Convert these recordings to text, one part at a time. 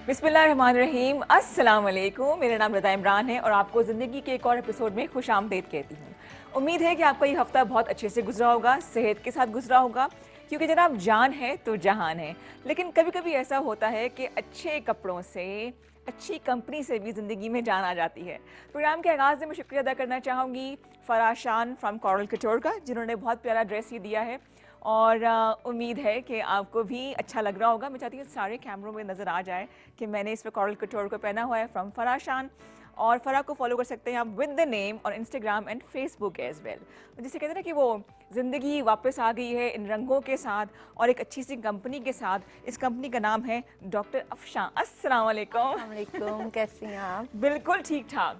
बिस्मिल्लाहिर्रहमानिर्रहीम, अस्सलाम वालेकुम। मेरा नाम रज़ा इमरान है और आपको ज़िंदगी के एक और एपिसोड में खुश आमदीद कहती हूँ। उम्मीद है कि आपका ये हफ्ता बहुत अच्छे से गुजरा होगा, सेहत के साथ गुजरा होगा, क्योंकि जनाब जान है तो जहान है। लेकिन कभी कभी ऐसा होता है कि अच्छे कपड़ों से, अच्छी कंपनी से भी ज़िंदगी में जान आ जाती है। प्रोग्राम के आगाज़ में मैं शुक्रिया अदा करना चाहूँगी फराशान फ्रॉम कॉरल कटोर का, जिन्होंने बहुत प्यारा ड्रेस ही दिया है और उम्मीद है कि आपको भी अच्छा लग रहा होगा। मैं चाहती हूँ सारे कैमरों में नज़र आ जाए कि मैंने इस पर कॉरल कटोर को पहना हुआ है फ्रॉम फराशान। और फ़रा को फॉलो कर सकते हैं आप विद द नेम और Instagram and Facebook as well. जिसे कहते हैं ना कि वो ज़िंदगी वापस आ गई है इन रंगों के साथ और एक अच्छी सी कंपनी के साथ। इस कंपनी का नाम है डॉक्टर अफशां। अस्सलाम वालेकुम। वालेकुम, कैसी हैं आप? बिल्कुल ठीक ठाक,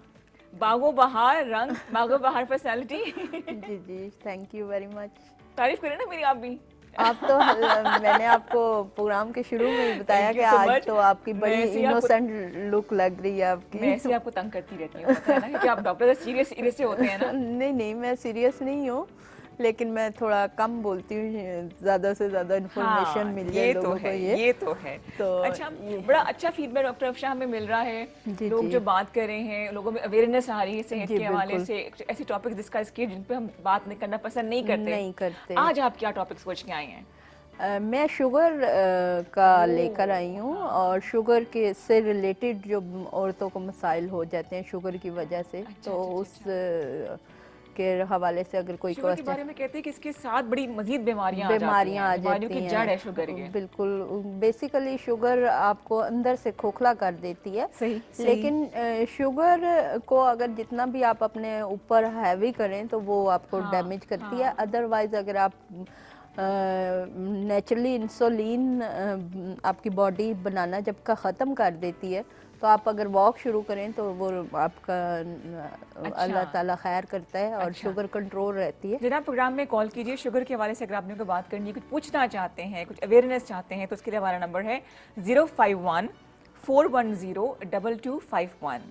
बागो बहार रंग, बागो बहार पर्सनैलिटी। जी जी, थैंक यू वेरी मच। तारीफ करें ना मेरी आप भी। आप तो मैंने आपको प्रोग्राम के शुरू में ही बताया Thank कि you so आज much। तो आपकी मैं बड़ी ऐसे ही आपको इनोसेंट लुक लग रही है मैं आपकी। ऐसे ही आपको तंग करती रहती हूँ, पता है ना, क्योंकि आप डॉक्टर सीरियस सीरियस से होते हैं ना। नहीं नहीं, मैं सीरियस नहीं हूँ, लेकिन मैं थोड़ा कम बोलती हूँ, ज़्यादा से ज़्यादा इन्फॉर्मेशन हाँ मिल जाए ये तो लोगों को है, ये। ये तो है। तो अच्छा, ये बड़ा है। अच्छा फीडबैक डॉक्टर अफशां हमें मिल रहा है। जी लोग जी जो बात कर रहे हैं, लोगों में अवेयरनेस आ रही है सेहत जी, के हवाले बिल्कुल से। ऐसे टॉपिक्स डिस्कस किए जिन पे हम बात नहीं करना पसंद नहीं करते। नहीं करते। आज आप क्या टॉपिक सोच के आए हैं? मैं शुगर का लेकर ओह आई हूँ, हाँ और हाँ। शुगर के से रिलेटेड जो औरतों को मसाइल हो जाते हैं शुगर की वजह से, अच्छा तो अच्छा अच्छा उस अच्छा। के हवाले से अगर कोई शुगर के क्वेश्चन। बारे में कहते हैं कि इसके साथ बड़ी मजीद बीमारियां आ जाती बीमारियां हैं, आ बीमारियों जाती की जड़ है शुगर हैं, ये। बिल्कुल। बेसिकली शुगर आपको अंदर से खोखला कर देती है, सही सही। लेकिन शुगर को अगर जितना भी आप अपने ऊपर हैवी करें तो वो आपको हाँ डैमेज करती है। हाँ। अदरवाइज अगर आप नेचुरली इंसुलिन आपकी बॉडी बनाना जब का ख़त्म कर देती है, तो आप अगर वॉक शुरू करें तो वो आपका अच्छा अल्लाह ताला खैर करता है और अच्छा। शुगर कंट्रोल रहती है। जनाब प्रोग्राम में कॉल कीजिए शुगर के हवाले से, अगर आपने कोई बात करनी है, कुछ पूछना चाहते हैं, कुछ अवेयरनेस चाहते हैं, तो उसके लिए हमारा नंबर है 051-410-2251।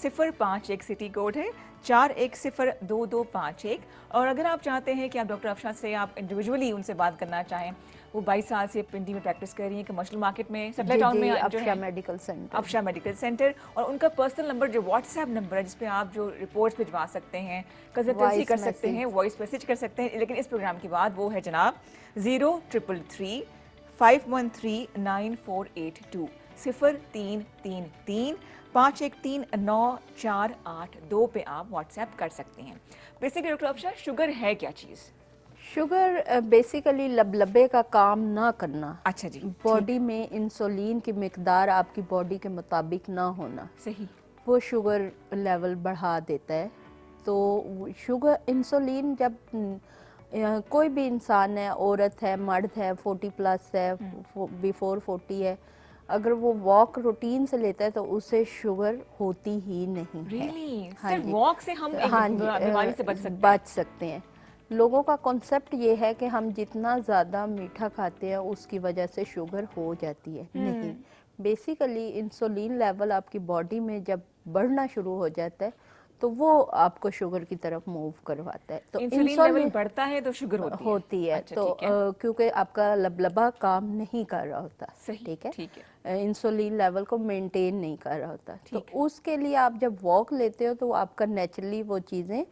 051 सिटी कोड है, 41022251। और अगर आप चाहते हैं कि आप डॉक्टर अफशां से आप इंडिविजुअली उनसे बात करना चाहें, वो 22 साल से पिंडी में प्रैक्टिस कर रही हैं, कमर्शियल मार्केट में सेटेलाइट जी टाउन जी, में जो अफशा है medical centre. Afsha medical centre. और उनका पर्सनल नंबर जो व्हाट्सएप नंबर है, जिस पे आप जो रिपोर्ट्स भिजवा सकते हैं, कंसल्टेंसी वॉइस कर सकते मैसेज। हैं, वॉइस मैसेज कर सकते हैं। लेकिन इस प्रोग्राम के बाद वो है जनाब 0333-513-9482। 0333-513-9482 पे आप व्हाट्सएप कर सकते हैं। बेसिकली डॉक्टर अफशा, शुगर है क्या चीज़? शुगर बेसिकली लबलबे का काम ना करना, अच्छा जी, ठीक। बॉडी में इंसुलिन की मिकदार आपकी बॉडी के मुताबिक ना होना, सही। वो शुगर लेवल बढ़ा देता है। तो शुगर इंसुलिन जब कोई भी इंसान है, औरत है, मर्द है, 40 प्लस है, बिफोर 40 है, अगर वो वॉक रूटीन से लेता है तो उसे शुगर होती ही नहीं है। रियली हाँ सिर्फ जी, वॉक से हम एक हाँ जी, बीमारी से बच सकते हैं? बच सकते हैं। लोगों का कॉन्सेप्ट ये है कि हम जितना ज़्यादा मीठा खाते हैं उसकी वजह से शुगर हो जाती है। नहीं, बेसिकली इंसुलिन लेवल आपकी बॉडी में जब बढ़ना शुरू हो जाता है तो वो आपको शुगर की तरफ मूव करवाता है। तो इंसुलिन लेवल इंसुलिन बढ़ता है तो शुगर होती है? होती है, अच्छा तो ठीक है। क्योंकि आपका लबलबा काम नहीं कर रहा होता, सही ठीक है, ठीक है। इंसुलिन लेवल को मेंटेन नहीं कर रहा होता, तो ठीक। उसके लिए आप जब वॉक लेते हो तो आपका नेचुरली वो चीज़ें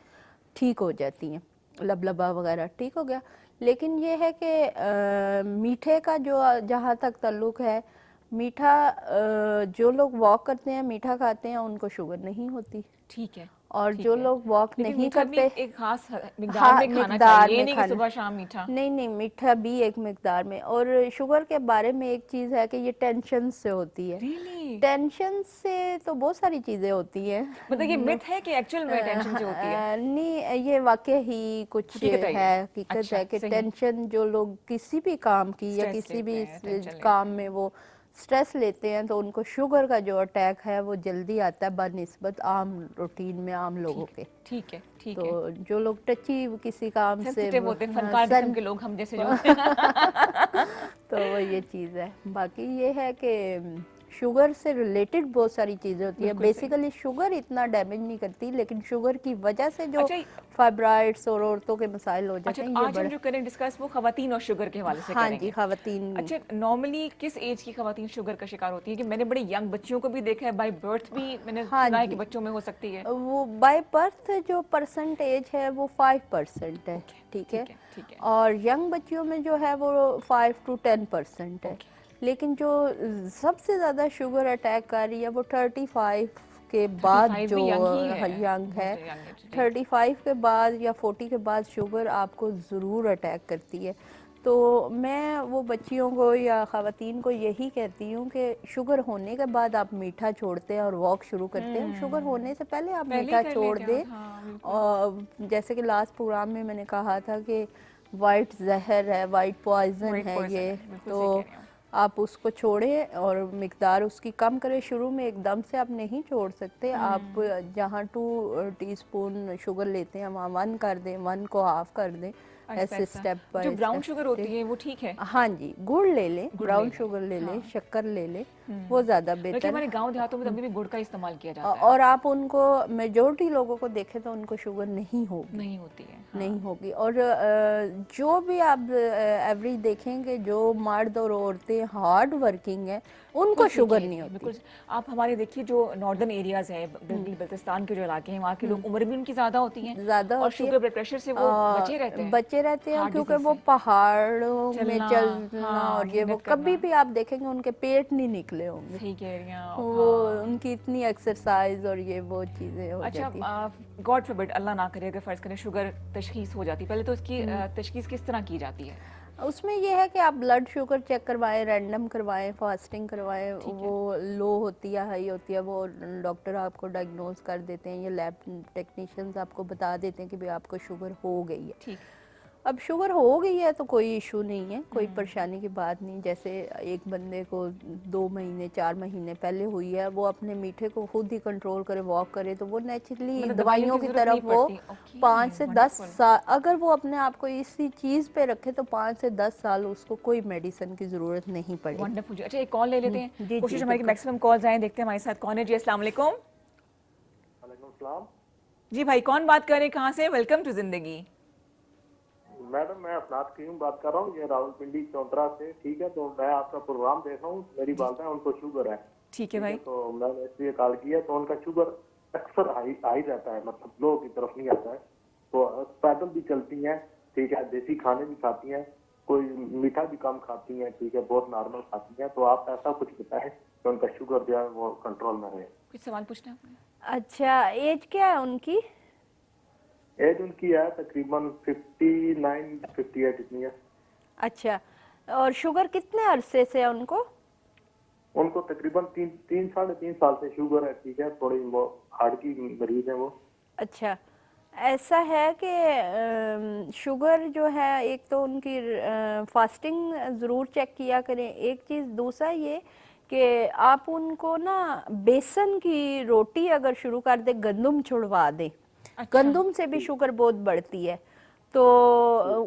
ठीक हो जाती हैं, लबलबा वगैरह ठीक हो गया। लेकिन ये है कि मीठे का जो जहाँ तक ताल्लुक है, मीठा जो लोग वॉक करते हैं, मीठा खाते हैं, उनको शुगर नहीं होती। ठीक है और ठीक जो है। लोग वॉक लेकिन नहीं मीठा भी करते, एक खास मिकदार हाँ में खाना मिकदार चाहिए, ये में नहीं कि खाना, सुबह शाम मीठा। नहीं नहीं, मीठा भी एक मिकदार में। और शुगर के बारे में एक चीज़ है कि ये टेंशन से होती है। रियली? टेंशन से तो बहुत सारी चीज़ें होती हैं। मतलब ये मिथ है कि एक्चुअल में टेंशन से होती है? नहीं, ये वाकई ही कुछ हकीकत है ये? है, हकीकत अच्छा है कि सही। टेंशन जो लोग किसी भी काम की या स्ट्रेस किसी लेते भी हैं, टेंशन काम लेते हैं। में वो स्ट्रेस लेते हैं, तो उनको शुगर का जो अटैक है वो जल्दी आता है बनिस्बत आम रूटीन में आम लोगों ठीक के। ठीक है ठीक तो है। जो लोग टची किसी काम से सेंसिटिव होते हैं, हाँ, फनकार किस्म के लोग हम जैसे जो होते हैं। तो वो ये चीज़ है। बाकी ये है कि शुगर से रिलेटेड बहुत सारी चीज़ें होती है। बिल्कुल सही। बेसिकली शुगर इतना डैमेज नहीं करती, लेकिन शुगर की वजह से जो अच्छा फाइब्राइड्स और औरतों के मसाइल हो जाते अच्छा, हैं, तो ये आज हम बड़े। जो करें डिस्कस वो खवातीन और शुगर के हवाले से हाँ जी, करेंगे। खवातीन। अच्छा, नॉर्मली किस एज की खवातीन शुगर का शिकार होती है? कि मैंने बड़े यंग बच्चियों को भी देखा है, बाय बर्थ भी मैंने हाँ सुना है कि जी, बच्चों में हो सकती है। वो बाय बर्थ जो परसेंटेज है वो 5% है, ओके, ठीक है। ठीक है, ठीक है। और यंग बच्चियों में जो है वो 5 to 10% है। ओके, लेकिन जो सबसे ज़्यादा शुगर अटैक कर रही है वो 35 के बाद 35 जो भी यंग ही है, यंग है। मोस्ट यंग एज, जी। 35 के बाद या 40 के बाद शुगर आपको ज़रूर अटैक करती है। तो मैं वो बच्चियों को या ख़वातीन को यही कहती हूँ कि शुगर होने के बाद आप मीठा छोड़ते हैं और वॉक शुरू करते हैं, शुगर होने से पहले आप पहले ही मीठा कर लें छोड़ क्या? दें। हाँ, बिल्कुल। और जैसे कि लास्ट प्रोग्राम में मैंने कहा था कि वाइट जहर है, वाइट पॉइजन व्हाइट है पॉइजन ये, है, बिल्कुल तो सही कह रही हैं आप। आप उसको छोड़ें और मिकदार उसकी कम करें। शुरू में एकदम से आप नहीं छोड़ सकते। आप जहाँ 2 टीस्पून शुगर लेते हैं वहाँ 1 कर दें, 1 को हाफ कर दें, ऐसा ऐसे ऐसा स्टेप जो बाय ब्राउन शुगर स्टेप। होती है वो ठीक है? हाँ जी, गुड़ ले लें, गुड़ ले ब्राउन लें, शुगर ले लें, हाँ। शक्कर ले लें, वो ज़्यादा बल्कि बेहतर है। हमारे गांव देहातों में अभी भी गुड़ का इस्तेमाल किया जाता है। और आप उनको मेजोरिटी लोगों को देखें तो उनको शुगर नहीं होगी, नहीं होती है, नहीं हाँ। होगी। और जो भी आप एवरेज देखेंगे, जो मर्द और औरतें हार्ड वर्किंग हैं बिल्कुल उनको सही शुगर कह रही नहीं हैं, होती। बिल्कुल। आप हमारे देखिए जो नॉर्दर्न एरियाज है, गिलगित बल्तिस्तान के जो इलाके हैं, वहाँ के लोग उम्र भी उनकी ज़्यादा होती है ज़्यादा और होती है, शुगर ब्लड प्रेशर से वो बचे रहते हैं, बचे रहते हैं हार्ट क्योंकि डिजीज वो से। पहाड़ों में चलना, चलना हाँ, और ये वो मेहनत कभी करना। भी आप देखेंगे उनके पेट नहीं निकले होंगे। सही कह रही हैं आप, वो हाँ। उनकी इतनी एक्सरसाइज और ये वो चीज़ें हो अच्छा, जाती हैं। गॉड फॉरबिड, अल्लाह ना करे, अगर फ़र्ज़ करें शुगर तशख़ीस हो जाती है, पहले तो उसकी तशख़ीस किस तरह की जाती है? उसमें ये है कि आप ब्लड शुगर चेक करवाएं, रैंडम करवाएं, फास्टिंग करवाएं, ठीक है, वो लो होती है हाई होती है वो डॉक्टर आपको डायग्नोज कर देते हैं, ये लैब टेक्नीशियंस आपको बता देते हैं कि भाई आपको शुगर हो गई है। ठीक। अब शुगर हो गई है तो कोई इशू नहीं है, कोई परेशानी की बात नहीं। जैसे एक बंदे को 2 महीने 4 महीने पहले हुई है, वो अपने मीठे को खुद ही कंट्रोल करे, वॉक करे, तो वो नेचुरली मतलब दवाइयों की ज़रूरत तरफ नहीं वो पड़ती। ओके, 5 से 10 वंडरफुल। साल, अगर वो अपने आप को इसी चीज़ पे रखे तो 5 से 10 साल उसको कोई मेडिसिन की ज़रूरत नहीं पड़ेगी। वंडरफुल जी। अच्छा, एक कॉल ले लेते हैं, जी जी कोशिश हमारी कि बिल्कुल। मैक्सिमम कॉल्स आएँ, देखते हैं हमारे साथ कौन है जी। अस्सलाम वालेकुम। वालेकुम सलाम। जी भाई, कौन बात कर रहे हैं, कहाँ से? वेलकम टू ज़िंदगी। मैडम मैं अफनाद कीम बात कर रहा हूँ, ये रावलपिंडी चौंतरा से। ठीक है, तो मैं आपका प्रोग्राम देख रहा हूँ। मेरी बात है, उनको शुगर है। ठीक है भाई। तो मैंने इसलिए कॉल किया, तो उनका शुगर अक्सर हाई रहता है, मतलब लो की तरफ नहीं आता है। तो पैदल भी चलती हैं, ठीक है, देसी खाने भी खाती हैं, कोई मीठा भी कम खाती हैं, ठीक है, बहुत नॉर्मल खाती हैं। तो आप ऐसा कुछ बताएं कि उनका शुगर जो है वो कंट्रोल में रहे। कुछ सवाल पूछना है आपने? अच्छा, एज क्या है उनकी? एज उनकी है तकरीबन 59-58 इतनी है। अच्छा, और शुगर कितने अरसे से है उनको? उनको तकरीबन 3-3.5 साल से शुगर है, ठीक है, थोड़ी वो हार्ट की मरीज है वो। अच्छा, ऐसा है कि शुगर जो है, एक तो उनकी फास्टिंग ज़रूर चेक किया करें, एक चीज़। दूसरा ये कि आप उनको ना बेसन की रोटी अगर शुरू कर दें, गंदम छुड़वा दें। अच्छा, गंदम से भी शुगर बहुत बढ़ती है, तो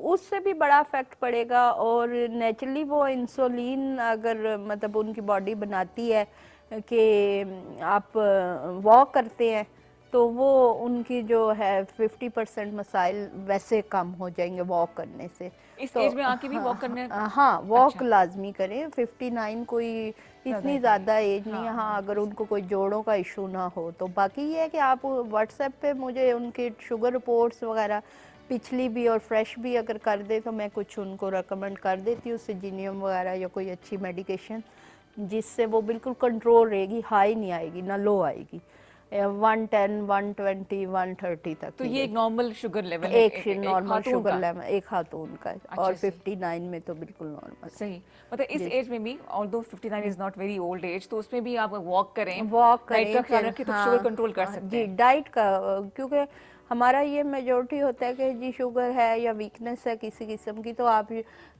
उससे भी बड़ा इफेक्ट पड़ेगा। और नेचुरली वो इंसुलिन अगर मतलब उनकी बॉडी बनाती है कि आप वॉक करते हैं, तो वो उनकी जो है 50% मसाइल वैसे कम हो जाएंगे वॉक करने से। इस तो एज में आके भी वॉक करने? हाँ, वॉक अच्छा, लाजमी करें। 59 कोई इतनी एज ज़्यादा नहीं है। एज नहीं है। हाँ, हाँ, हाँ, अगर उनको कोई जोड़ों का इशू ना हो तो। बाकी ये है कि आप व्हाट्सएप पे मुझे उनकी शुगर रिपोर्ट्स वगैरह पिछली भी और फ्रेश भी अगर कर दे तो मैं कुछ उनको रेकमेंड कर देती हूँ, सिजीनियम वगैरह या कोई अच्छी मेडिकेशन, जिससे वो बिल्कुल कंट्रोल रहेगी, हाई नहीं आएगी ना लो आएगी। 110 120 130 तक तो ही ये एक रहेगी। नॉर्मल शुगर लेवल है एक एक नॉर्मल खातून शुगर का? लेवल एक खातून का है, अच्छा, और सही 59 में तो बिल्कुल नॉर्मल है। सही। मतलब इस जी, एज में भी, although 59 is not very old age, तो उसमें भी आप वॉक करें, वॉक डाइट का करें ख्याल फिर। रखें तो शुगर हाँ, कंट्रोल कर सकते जी हैं। डाइट का, क्योंकि हमारा ये मेजोरिटी होता है कि जी शुगर है या वीकनेस है किसी किस्म की, तो आप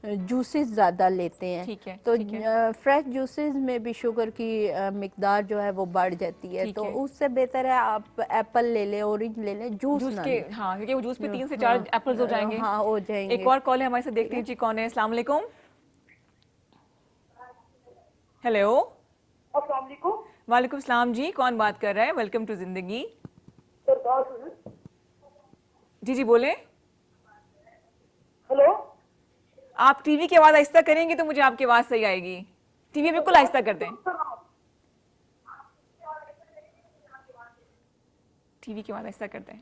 जूसेस ज़्यादा लेते हैं, ठीक है, तो ठीक है, फ्रेश जूसेस में भी शुगर की मिकदार जो है वो बढ़ जाती है। ठीक तो है। उससे बेहतर है आप एप्पल ले लें, ऑरेंज ले लें, जूस जूस ना के, लें। हाँ, क्योंकि वो जूस पे 3 से 4 हाँ, एप्पल्स हो जाएंगे। हाँ हो एक जाएंगे। और कॉल है हमारे साथ, ठीक देखते है। हैं जी कौन है। अस्सलाम वालेकुम। हेलो। अस्सलाम वालेकुम। वालेकुम सलाम जी, कौन बात कर रहा है? वेलकम टू जिंदगी। जी जी बोले। हेलो। आप टीवी की आवाज आहिस्ता करेंगे तो मुझे आपकी आवाज सही आएगी। टीवी बिल्कुल आहिस्ता कर दें। टीवी की आवाज आहिस्ता कर दें।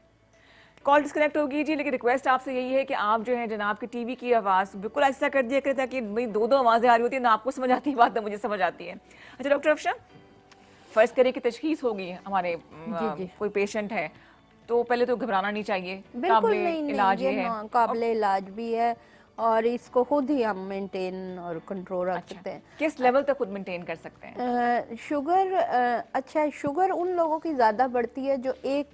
कॉल डिस्कनेक्ट होगी जी, लेकिन रिक्वेस्ट आपसे यही है कि आप जो है जनाब की टीवी की आवाज़ बिल्कुल ऐसा कर दिया करें ताकि भाई दो दो आवाज़ें आ रही होती हैं, ना आपको समझ आती है बात ना मुझे समझ आती है। अच्छा डॉक्टर अफशा, फ़र्ज़ करें कि तशख़ीस होगी हमारे जी जी कोई पेशेंट है, तो पहले तो घबराना नहीं चाहिए, बिल्कुल काबिले नहीं, इलाज ये ये है। और काबिल इलाज भी है और इसको खुद ही हम मेंटेन और कंट्रोल रख अच्छा, सकते हैं। किस लेवल तक खुद मेंटेन कर सकते हैं? शुगर अच्छा, शुगर उन लोगों की ज़्यादा बढ़ती है जो एक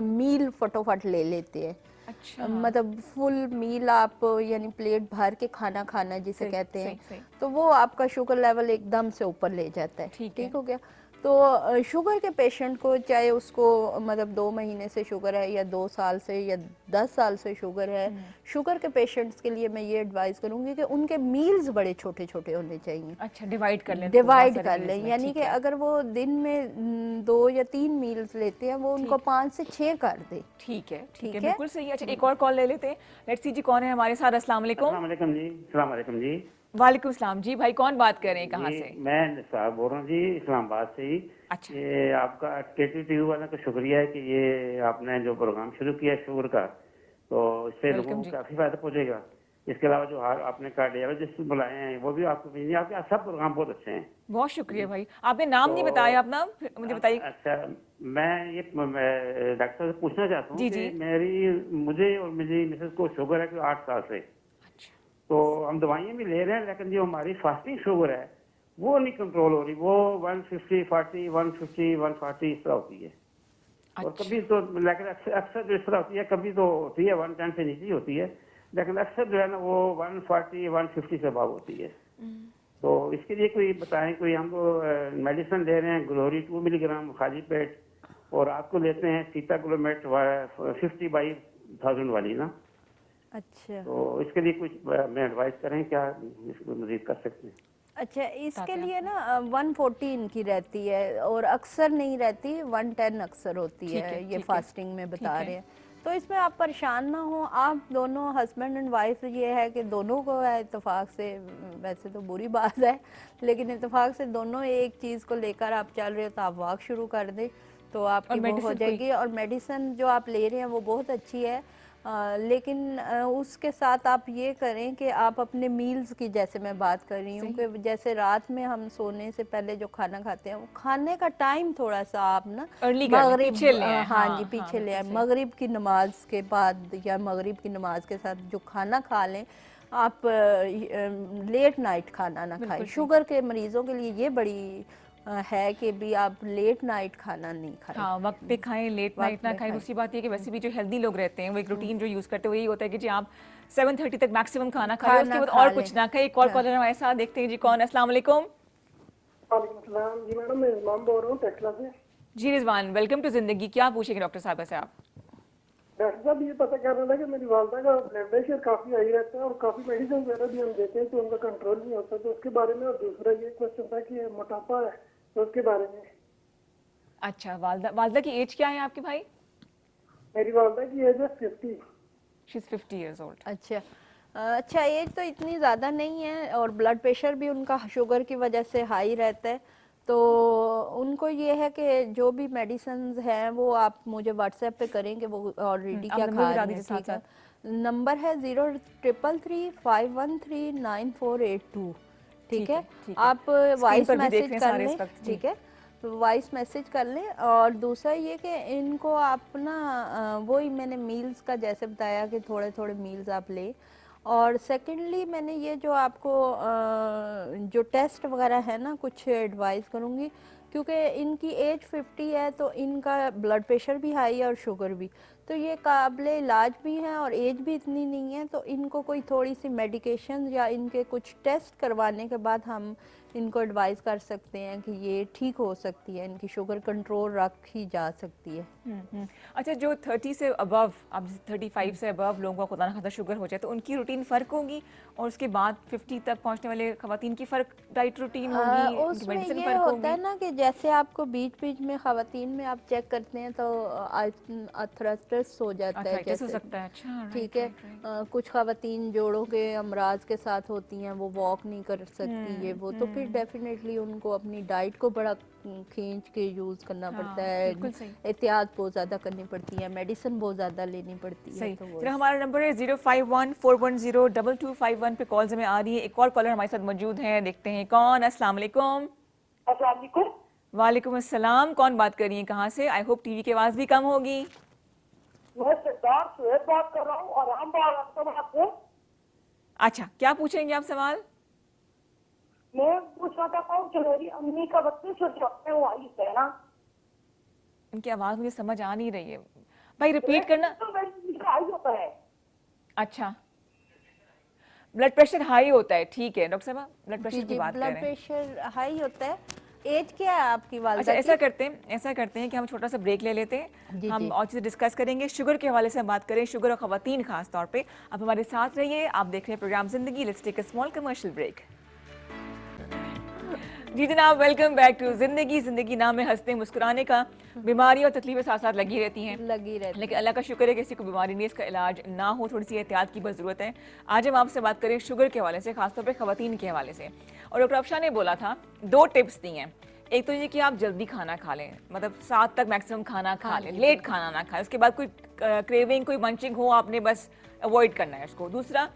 मील फटोफट ले लेते हैं। अच्छा, मतलब फुल मील आप यानी प्लेट भर के खाना खाना जिसे सही कहते हैं, सही सही, तो वो आपका शुगर लेवल एकदम से ऊपर ले जाता है। ठीक है। ठीक हो गया। तो शुगर के पेशेंट को चाहे उसको मतलब 2 महीने से शुगर है या 2 साल से या 10 साल से शुगर है, शुगर के पेशेंट्स के लिए मैं ये एडवाइस करूंगी कि उनके मील्स बड़े छोटे छोटे होने चाहिए। अच्छा, डिवाइड कर लें, तो बहुत डिवाइड सारे कर meals लें, में, यानी ठीक कि है अगर वो दिन में 2 या 3 मील्स लेते हैं, वो उनको 5 से 6 कर दे। ठीक है, ठीक है, ठीक है। बिल्कुल सही है। अच्छा एक और कॉल ले लेते हैं। लेट्स सी जी कौन है हमारे साथ। अस्सलाम वालेकुम। अस्सलाम वालेकुम जी। अस्सलाम वालेकुम जी। वालेकुम सलाम जी, भाई कौन बात कर रहे हैं, कहाँ जी से? मैं निसार बोल रहा हूँ जी, इस्लामाबाद से ही। अच्छा, ये आपका केटी टीवी वाला का शुक्रिया है कि ये आपने जो प्रोग्राम शुरू किया है शुगर का, तो इससे लोगों वेलकम को जी। काफी फायदा पहुंचेगा। इसके अलावा जो आपने कार्डियोलॉजिस्ट बुलाए हैं वो भी आपको भेजिए। आपके सब प्रोग्राम बहुत अच्छे हैं। बहुत शुक्रिया भाई, आपने नाम नहीं तो बताया अपना, फिर मुझे बताइए। अच्छा, मैं डॉक्टर से पूछना चाहता हूँ जी कि जी। मुझे और मेरी मिसेस को शुगर है 8 साल से। अच्छा, तो हम दवाइयाँ भी ले रहे हैं, लेकिन जो हमारी फास्टिंग शुगर है वो नहीं कंट्रोल हो रही। वो 150 40 150 140 इस तरह होती है। और अच्छा, कभी तो लेकिन अक्सर जो इस तरह होती है, कभी तो होती है 110 से नीचे होती है, लेकिन अक्सर जो है ना वो 140 150 से अबव होती है। तो इसके लिए कोई बताएं, कोई हमको मेडिसिन ले रहे हैं ग्लोरी 2 मिलीग्राम खाली पेट, और आपको लेते हैं सीता ग्लोमेट 50/1000 वाली ना। अच्छा तो इसके लिए कुछ मैं एडवाइस करें, क्या इसको मजीद कर सकते हैं? अच्छा, इसके बताते हैं लिए ना 140 इनकी रहती है और अक्सर नहीं रहती, 110 अक्सर होती ठीक है, है, ये ठीक है, फास्टिंग में ठीक बता है। रहे हैं। तो इसमें आप परेशान ना हो, आप दोनों हस्बैंड एंड वाइफ, ये है कि दोनों को है इत्तेफाक से, वैसे तो बुरी बात है लेकिन इत्तेफाक से दोनों एक चीज़ को लेकर आप चल रहे हो, तो आप वॉक शुरू कर दें तो और आपकी वो हो मेडिसिन कोई? जाएगी। और मेडिसिन जो आप ले रहे हैं वो बहुत अच्छी है, लेकिन उसके साथ आप ये करें कि आप अपने मील्स की, जैसे मैं बात कर रही हूँ सही। कि जैसे रात में हम सोने से पहले जो खाना खाते हैं, वो खाने का टाइम थोड़ा सा आप ना अर्ली कर लें, पीछे ले आए। हाँ जी, हाँ हाँ, पीछे ले बिल्कुल आए। सही। मगरिब की नमाज के बाद या मगरिब की नमाज के साथ जो खाना खा लें आप, लेट नाइट खाना ना बिल्कुल खाएं। सही। शुगर के मरीजों के लिए ये बड़ी है कि भी आप लेट नाइट खाना नहीं खाएं, हाँ, वक्त पे खाएं, लेट नाइट वक्त ना में खाएं। खाएं। दूसरी बात ये कि वैसे भी जो हेल्दी लोग रहते हैं वो एक रूटीन जो यूज़ करते हैं वो यही होता है कि जी आप 7:30 तक मैक्सिमम खाना खा लें, उसके खाना बाद खा और लें। कुछ ना खाएं। एक और हाँ। कॉलर हमारे साथ, देखते हैं जी कौन है। अस्सलाम वालेकुम। वालेकुम सलाम जी मैडम, मैं इमाम बोल रहा हूँ टेक्ला से। जी रिजवान, वेलकम टू जिंदगी। क्या पूछेंगे डॉक्टर साहब से आप? डॉक्टर साहब ये पता करना था कि मेरी वालदा का ब्लड प्रेशर काफी हाई रहता है और काफी मेडिसिन वगैरह भी हम देते हैं तो उनका कंट्रोल नहीं होता, तो उसके बारे में। और दूसरा ये क्वेश्चन था कि मोटापा है तो उसके बारे में। अच्छा, वालदा की एज क्या है आपके भाई? मेरी वालदा की एज है 50। She is 50 years old। अच्छा, अच्छा, एज तो इतनी ज़्यादा नहीं है और ब्लड प्रेशर भी उनका शुगर की वजह से हाई रहता है। तो उनको ये है कि जो भी मेडिसिन हैं वो आप मुझे व्हाट्सएप पे करेंगे, वो ऑलरेडी आप क्या नंबर खा बता रही हैं। दीजिए ठीक है, साथ नंबर है 0333513942। ठीक है, ठीक है। आप स्क्रीन वॉइस पर भी देख मैसेज रहे हैं कर सारे लें। इस वक्त जी। ठीक है, वॉइस मैसेज कर लें। और दूसरा ये कि इनको आप ना वही मैंने मील्स का जैसे बताया कि थोड़े थोड़े मील्स आप लें। और सेकेंडली मैंने ये जो आपको जो टेस्ट वगैरह है ना, कुछ एडवाइस करूँगी, क्योंकि इनकी एज 50 है तो इनका ब्लड प्रेशर भी हाई है और शुगर भी, तो ये काबिले इलाज भी हैं और एज भी इतनी नहीं है, तो इनको कोई थोड़ी सी मेडिकेशन या इनके कुछ टेस्ट करवाने के बाद हम इनको एडवाइस कर सकते हैं कि ये ठीक हो सकती है, इनकी शुगर कंट्रोल रखी जा सकती है। अच्छा, जो 30 से अबव, अब 35 से अबव लोगों का खुदा ना खास्ता शुगर हो जाए तो उनकी रूटीन फ़र्क होगी, और उसके बाद 50 तक पहुंचने वाले खवातीन की फ़र्क डाइट रूटीन होगी, उनकी उसमें मेडिसिन ये फ़र्क होता होगी? है ना कि जैसे आपको बीच बीच में खवातीन में आप चेक करते हैं तो अर्थराइटिस हो जाता है, Arthritis हो जैसे सकता है, अच्छा, ठीक right, है। right, right. कुछ खवातीन जोड़ों के अमराज के साथ होती हैं, वो वॉक नहीं कर सकती, ये वो, तो फिर डेफिनेटली उनको अपनी डाइट को बड़ा खींच के यूज़ करना हाँ, पड़ता है, बिल्कुल सही। एहतियात बहुत ज़्यादा करनी पड़ती है, मेडिसिन बहुत ज़्यादा लेनी पड़ती है। सही। तो वो चलो, हमारा नंबर है 051-410-2251 पे कॉल में आ रही है। एक और कॉलर हमारे साथ मौजूद है, देखते हैं कौन। अस्सलाम वालेकुम। अस्सलाम वालेकुम। वालेकुम अस्सलाम, कौन बात कर रही है, कहाँ से? आई होप टीवी की आवाज़ भी कम होगी। मैं सरदार सुहेब बात कर रहा हूँ और हम आपसे अच्छा, क्या पूछेंगे आप सवाल? मैं पूछना चाहता हूँ कि मेरी अम्मी का 32 वर्ष वो आई है ना, इनकी आवाज़ मुझे समझ आ नहीं रही है, भाई रिपीट करना। तो मेरी आई होता है। अच्छा, ब्लड प्रेशर हाई होता है, ठीक है डॉक्टर साहब, ब्लड जी प्रेशर की जी, बात कर ब्लड रहे हैं। प्रेशर हाई होता है। एज क्या है आपकी अच्छा, वालिदा ऐसा की? करते हैं कि हम छोटा सा ब्रेक ले लेते हैं, जी, हम जी। और चीज़ें डिस्कस करेंगे, शुगर के हवाले से हम बात करें, शुगर और ख़वातीन खास तौर पे। आप हमारे साथ रहिए, आप देख रहे हैं programme Zindagi. Let's take a small commercial break. जी जनाब, वेलकम बैक टू ज़िंदगी। ज़िंदगी नाम है हंसते मुस्कुराने का। बीमारी और तकलीफें साथ साथ लगी रहती हैं, लगी रहती लेकिन अल्लाह का शुक्र है कि किसी को बीमारी नहीं, इसका इलाज ना हो, थोड़ी सी एहतियात की बस ज़रूरत है। आज हम आपसे बात करें शुगर के हवाले से, खासतौर पे ख़वातीन के हवाले से। और डॉक्टर अफशा ने बोला था, 2 टिप्स दी हैं। एक तो ये कि आप जल्दी खाना खा लें, मतलब 7 तक मैक्सिमम खाना खा लें, लेट खाना ना खाएं, उसके बाद कोई क्रेविंग, कोई मंचिंग हो, आपने बस अवॉइड करना है उसको। दूसरा,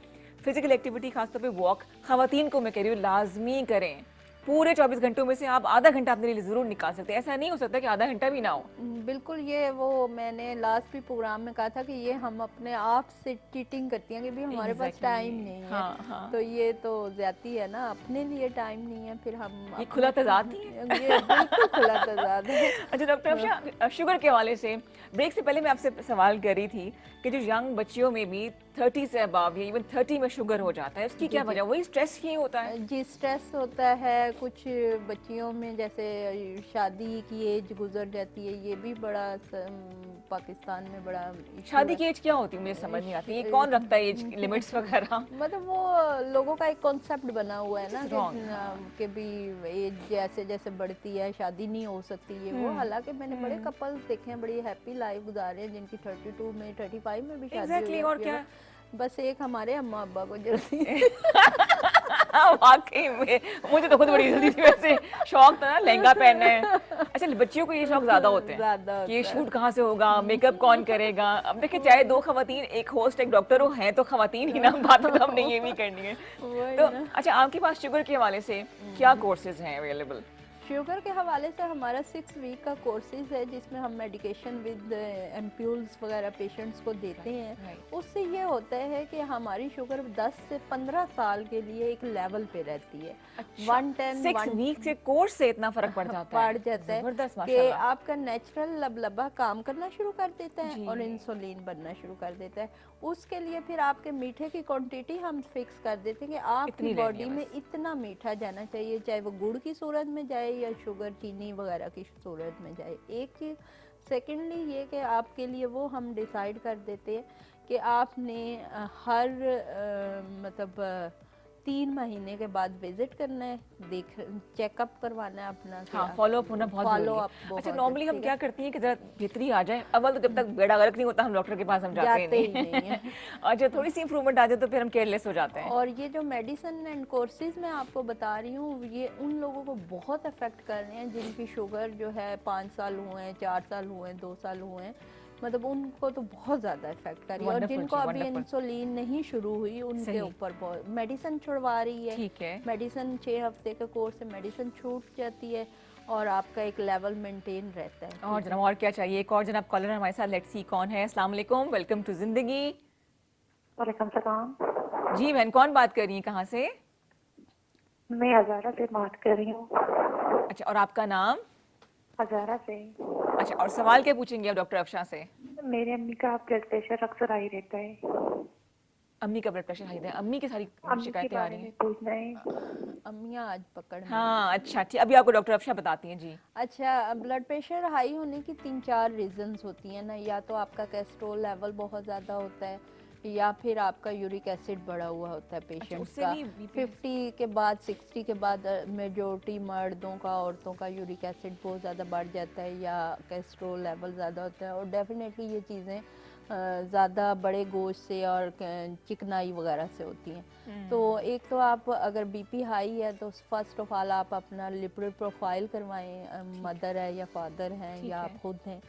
फिजिकल एक्टिविटी, खासतौर पे वॉक, ख़वातीन को मैं कह रही हूँ लाजमी करें। पूरे 24 घंटों में से आप आधा घंटा अपने लिए ज़रूर निकाल सकते हैं, ऐसा नहीं हो सकता कि आधा घंटा भी ना हो। बिल्कुल, ये वो मैंने लास्ट भी प्रोग्राम में कहा था कि ये हम अपने आप से चीटिंग करती हैं कि भी हमारे पास Exactly. टाइम नहीं है। हाँ, हाँ। तो ये तो ज्यादती है ना, अपने लिए टाइम नहीं है, फिर हम ये अपने- खुला तज़ाद नहीं है? ये बिल्कुल खुला तज़ाद है। अच्छा डॉक्टर अफशा, शुगर के हवाले से ब्रेक से पहले मैं आपसे सवाल कर रही थी कि जो यंग बच्चियों में भी 30 से अबव या इवन 30 में शुगर हो जाता है, उसकी क्या वजह? वही स्ट्रेस ही होता है? जी, स्ट्रेस होता है। कुछ बच्चियों में जैसे शादी की एज गुजर जाती है, ये भी बड़ा पाकिस्तान में बड़ा issue शादी है। की एज क्या होती है, मुझे समझ नहीं आती, ये कौन रखता है एज लिमिट्स वगैरह? मतलब वो लोगों का एक कॉन्सेप्ट बना हुआ है ना Which is wrong, कि भी एज जैसे जैसे बढ़ती है शादी नहीं हो सकती, ये वो। हालांकि मैंने बड़े कपल्स देखे हैं, बड़ी हैप्पी लाइफ गुजारे हैं, जिनकी 32 में 35 में भी शादी Exactly, हो और जाती है। क्या? बस एक हमारे अम्मा अब्बा को जल्दी वाकई में मुझे तो खुद बड़ी जल्दी थी, वैसे शौक था ना लहंगा पहनना है। अच्छा, बच्चियों को ये शौक ज्यादा होते हैं ज्यादा कि ये होता है। शूट कहाँ से होगा, मेकअप कौन करेगा। अब देखिए, चाहे 2 खवातीन, एक होस्ट, एक डॉक्टर हो, हैं तो खवातीन ही ना, बात तो हमने ये भी करनी है। वही तो ना। अच्छा, आपके पास शुगर के हवाले से क्या कोर्सेज हैं अवेलेबल? शुगर के हवाले से हमारा 6 वीक का कोर्सेज है, जिसमें हम मेडिकेशन विद एम्प्यूल्स वगैरह पेशेंट्स को देते हैं। right. उससे ये होता है कि हमारी शुगर 10 से 15 साल के लिए एक लेवल पे रहती है। 110 6 वीक के कोर्स से इतना फर्क पड़ जाता है? पड़ जाता है जबरदस्त, कि माशाल्लाह। आपका नेचुरल लबलबा काम करना शुरू कर देता जी। है और इंसुलिन बनना शुरू कर देता है। उसके लिए फिर आपके मीठे की क्वांटिटी हम फिक्स कर देते हैं कि आपकी इतनी लेनी बॉडी है में बस। इतना मीठा जाना चाहिए, चाहे वो गुड़ की सूरत में जाए या शुगर चीनी वगैरह की सूरत में जाए। एक चीज़। सेकेंडली ये कि आपके लिए वो हम डिसाइड कर देते हैं कि आपने हर मतलब 3 महीने के बाद विजिट करना है, देख चेकअप करवाना है अपना। हाँ, फॉलो अप होना बहुत Follow जरूरी up है। बहुत अच्छा, नॉर्मली हम ठीक क्या है। करती हैं कि जरा बेहतरी आ जाए, अव्वल तो जब तक बेड़ा गर्क नहीं होता हम डॉक्टर के पास हम जाते जाते ही ही नहीं नहीं हैं। और जब थोड़ी सी इंप्रूवमेंट आ जाए तो फिर हम केयरलेस हो जाते हैं। और ये जो मेडिसिन एंड कोर्सेज मैं आपको बता रही हूँ, ये उन लोगों को बहुत अफेक्ट कर रहे हैं जिनकी शुगर जो है 5 साल हुए हैं, 4 साल हुए हैं, 2 साल हुए हैं। मतलब उनको तो बहुत ज़्यादा इफेक्ट कर रही है। और Wonderful जिनको जी, अभी wonderful। इंसुलिन नहीं शुरू हुई, उनके सही। ऊपर बहुत मेडिसिन छुड़वा रही है। ठीक है। मेडिसिन 6 हफ्ते के कोर्स से मेडिसिन छूट जाती है और आपका एक लेवल मेंटेन रहता है। और जनाब, और क्या चाहिए? एक और जनाब कॉलर हमारे साथ, लेट्स सी कौन है। अस्सलाम वालेकुम, वेलकम टू जिंदगी। वालेकुम सलाम। जी बहन, कौन बात कर रही है, कहाँ से? मैं हजारा से बात कर रही हूँ। अच्छा, और आपका नाम? हजारा से। अच्छा, और सवाल क्या पूछेंगे आप डॉक्टर अफशा से? मेरे अम्मी का ब्लड प्रेशर अक्सर हाई रहता है। अम्मी का ब्लड प्रेशर हाई है, अम्मी की सारी अम्मी के शिकायतें आ बारे रही में हैं। पूछना है। अम्मियाँ आज पकड़ में। हाँ, अच्छा ठीक, अभी आपको डॉक्टर अफशा बताती हैं जी। अच्छा, ब्लड प्रेशर हाई होने की 3-4 रीजंस होती हैं ना। या तो आपका कोलेस्ट्रॉल लेवल बहुत ज़्यादा होता है, या फिर आपका यूरिक एसिड बढ़ा हुआ होता है पेशेंट उससे का। भी BP 50 के बाद 60 के बाद मेजोरिटी मर्दों का औरतों का यूरिक एसिड बहुत ज़्यादा बढ़ जाता है या कोलेस्ट्रॉल लेवल ज़्यादा होता है। और डेफिनेटली ये चीज़ें ज़्यादा बड़े गोश्त से और चिकनाई वगैरह से होती हैं। तो एक तो आप अगर बीपी हाई है तो फर्स्ट ऑफ ऑल आप अपना लिपिड प्रोफाइल करवाएं, मदर है या फादर हैं ठीक या है। आप खुद हैं,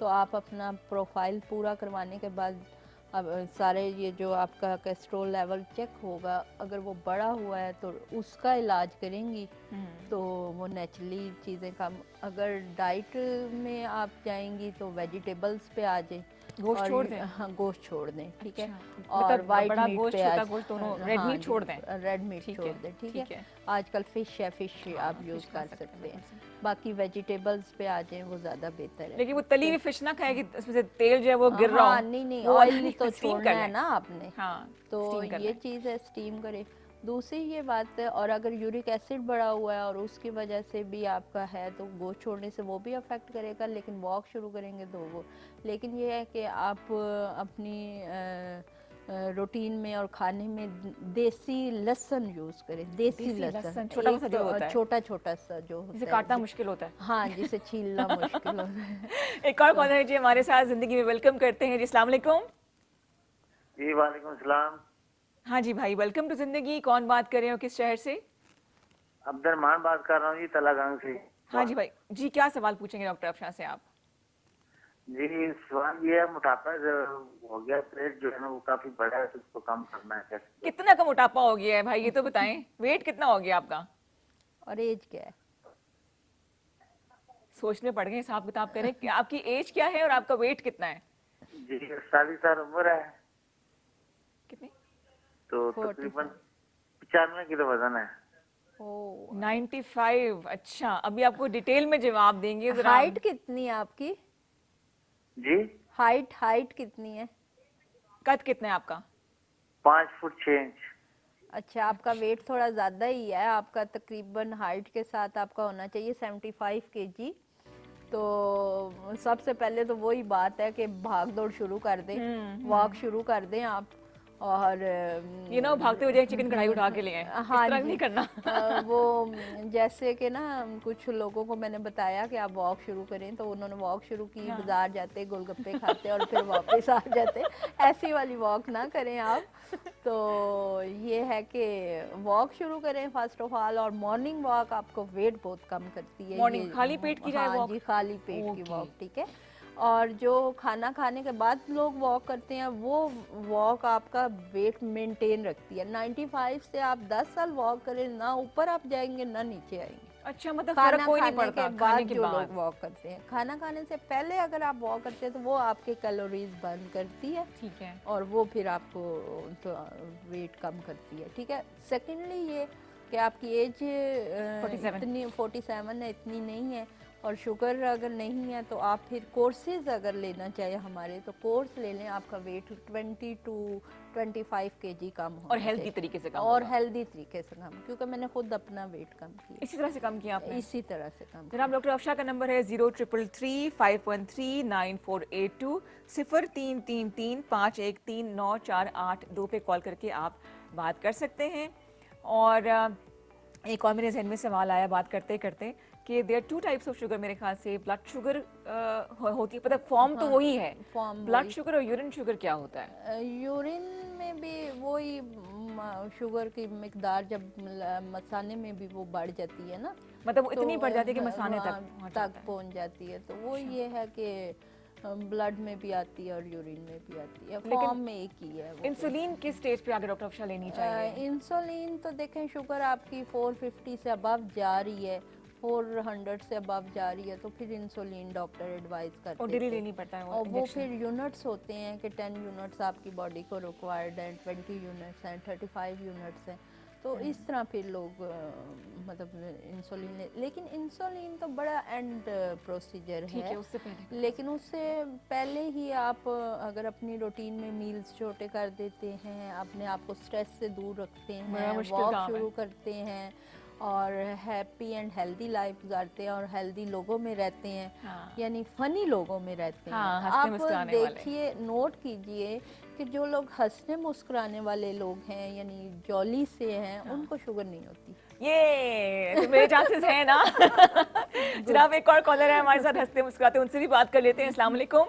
तो आप अपना प्रोफाइल पूरा करवाने के बाद अब सारे ये जो आपका कोलेस्ट्रॉल लेवल चेक होगा, अगर वो बढ़ा हुआ है तो उसका इलाज करेंगी तो वो नेचुरली चीज़ें कम। अगर डाइट में आप जाएंगी तो वेजिटेबल्स पे आ जाए, गोश्त और छोड़ दें? हाँ गोश्त छोड़ दें, ठीक है। अच्छा, और मतलब वाइट बड़ा मीट गोश्त, पे छोटा आज गोश्त दोनों, रेड मीट छोड़ दें? रेड मीट ठीक छोड़ है, दें, ठीक ठीक है। है। आजकल फिश है, फिश हाँ, आप यूज़ फिश खा कर सकते हैं, सकते हैं। बिल्कुल सही। बाकी वेजिटेबल्स पे आ जाएं वो ज़्यादा बेहतर है। लेकिन वो तली हुई फिश ना खाएगी, उसमें से तेल जो है वो गिर रहा हो। हाँ, नहीं वो वाला ऑयली नहीं, तो स्टीम छोड़ना कर है लें। ना आपने, हाँ, तो स्टीम कर ये लें। चीज़ है, स्टीम करें। दूसरी ये बात है, और अगर यूरिक एसिड बढ़ा हुआ है और उसकी वजह से भी आपका है तो गोश्त छोड़ने से वो भी अफेक्ट करेगा, लेकिन वॉक शुरू करेंगे तो वो। लेकिन ये है कि आप अपनी रूटीन में और खाने में देसी लहसुन यूज़ करें। देसी देसी लहसुन लहसुन, छोटा एक सा जो होता है। छोटा छोटा सा जो जिसे होता काटना है, मुश्किल होता है। हाँ जिसे छीलना मुश्किल होता है। एक और कॉलर है जी हमारे साथ, जिंदगी में वेलकम करते हैं जी। अस्सलाम वालेकुम। जी वालेकुम सलाम। हाँ जी भाई, वेलकम टू जिंदगी। कौन बात कर रहे हो, किस शहर से? अब्दुलरहमान बात कर रहा हूँ जी, तलागंग से। हाँ जी भाई जी, क्या सवाल पूछेंगे डॉक्टर अफशा से आप? जी सवाल ये है, मोटापा जो हो गया, पेट जो है ना वो काफी बड़ा है, तो उसको कम करना है कैसे? कितना का मोटापा हो गया है भाई, ये तो बताएं। वेट कितना हो गया आपका? और एज क्या है? सोचने पड़ गए, हिसाब किताब करें कि आपकी एज क्या है और आपका वेट कितना है? जी 40 साल उम्र है, कितनी? तो 45 तकरीबन 95 किलो वजन है। ओ 95। अच्छा, अभी आपको डिटेल में जवाब देंगे जरा। हाइट कितनी है आपकी? जी हाइट कितनी है? कद कितना है आपका? 5 फुट 6 इंच। अच्छा, आपका वेट थोड़ा ज़्यादा ही है। आपका तकरीबन हाइट के साथ आपका होना चाहिए 75 केजी। तो सबसे पहले तो वही बात है कि भाग दौड़ शुरू कर दें, वॉक शुरू कर दें आप। और ये ना वो भागते हुए चिकन कढ़ाई उठा के लिए आए, इस हाँ तरह जी, नहीं करना। वो जैसे कि ना कुछ लोगों को मैंने बताया कि आप वॉक शुरू करें, तो उन्होंने वॉक शुरू की, हाँ। बाजार जाते गोलगप्पे खाते और फिर वापस आ जाते। ऐसी वाली वॉक ना करें आप। तो ये है कि वॉक शुरू करें फर्स्ट ऑफ ऑल, और मॉर्निंग वॉक आपको वेट बहुत कम करती है। मॉर्निंग ये खाली पेट की जाए हाँ वॉक? जी, खाली पेट की ओके। वॉक, ठीक है। और जो खाना खाने के बाद लोग वॉक करते हैं, वो वॉक आपका वेट मेंटेन रखती है। 95 से आप 10 साल वॉक करें, ना ऊपर आप जाएंगे ना नीचे आएंगे। अच्छा, मतलब खाना फर्क कोई नहीं खाने पड़ता के खाने बाद के जो बाद? लोग वॉक करते हैं, खाना खाने से पहले अगर आप वॉक करते हैं तो वो आपके कैलोरीज बर्न करती है, ठीक है। और वो फिर आपको तो वेट कम करती है, ठीक है। सेकेंडली ये कि आपकी एज 47 इतनी 47 है, इतनी नहीं है, और शुगर अगर नहीं है तो आप फिर कोर्सेज अगर लेना चाहे हमारे, तो कोर्स ले लें। आपका वेट 20 to 25 केजी कम होना और हेल्दी चाहिए। तरीके से कम और होगा। हेल्दी तरीके से कम, क्योंकि मैंने खुद अपना वेट कम किया, इसी तरह से कम किया आपने? इसी तरह से कम जनाब डॉक्टर अफशा का नंबर है 0333-513-9482, 0333-513-9482 पे कॉल करके आप बात कर सकते हैं। और एक और मेरे जहन में सवाल आया बात करते करते कि देयर 2 टाइप्स ऑफ शुगर, मेरे ख्याल से ब्लड शुगर होती है, मतलब फॉर्म तो वही है, फॉर्म ब्लड शुगर और यूरिन शुगर क्या होता है? यूरिन में भी वही शुगर की मिकदार जब मसाने में भी वो बढ़ जाती है ना, मतलब वो इतनी तो बढ़ जाती है कि मसाने हाँ, तक पहुंच जाता है। पहुंच जाती है। तो वो ये है कि ब्लड में भी आती है और यूरिन में भी आती है, लेकिन फॉर्म में एक ही है वो। इंसुलिन किस स्टेज पे आगे डॉक्टर अफशा लेनी चाहिए? इंसुलिन तो देखें, शुगर आपकी 450 से अबव जा रही है, 400 से अबव जा रही है, तो फिर इंसुलिन डॉक्टर एडवाइस करते और डेली हैं। लेनी पड़ता है वो और वो इंजेक्शन? फिर यूनिट्स होते हैं कि 10 यूनिट्स आपकी बॉडी को रिक्वायर्ड है, 20 यूनिट्स हैं, 35 यूनिट्स हैं। तो इस तरह फिर लोग मतलब इंसुलिन लेकिन इंसुलिन तो बड़ा एंड प्रोसीजर ठीक है, है। उससे पहले लेकिन उससे पहले ही आप अगर अपनी रूटीन में मील्स छोटे कर देते हैं, अपने आप को स्ट्रेस से दूर रखते बड़ा हैं, मुश्किल वॉक काम है। शुरू करते हैं और हैप्पी एंड हेल्दी लाइफ गुजारते हैं और हेल्दी लोगों में रहते हैं, हाँ। यानी फनी लोगों में रहते हाँ, हैं। हंसते आप मुस्कुराने वाले। देखिए, नोट कीजिए कि जो लोग हंसने मुस्कुराने वाले लोग हैं यानी जॉली से हैं उनको शुगर नहीं होती। ये तो मेरे चांसेस हैं ना। जनाब एक और कॉलर है हमारे साथ हंसते मुस्कुराते, उनसे भी बात कर लेते हैं। अस्सलाम वालेकुम।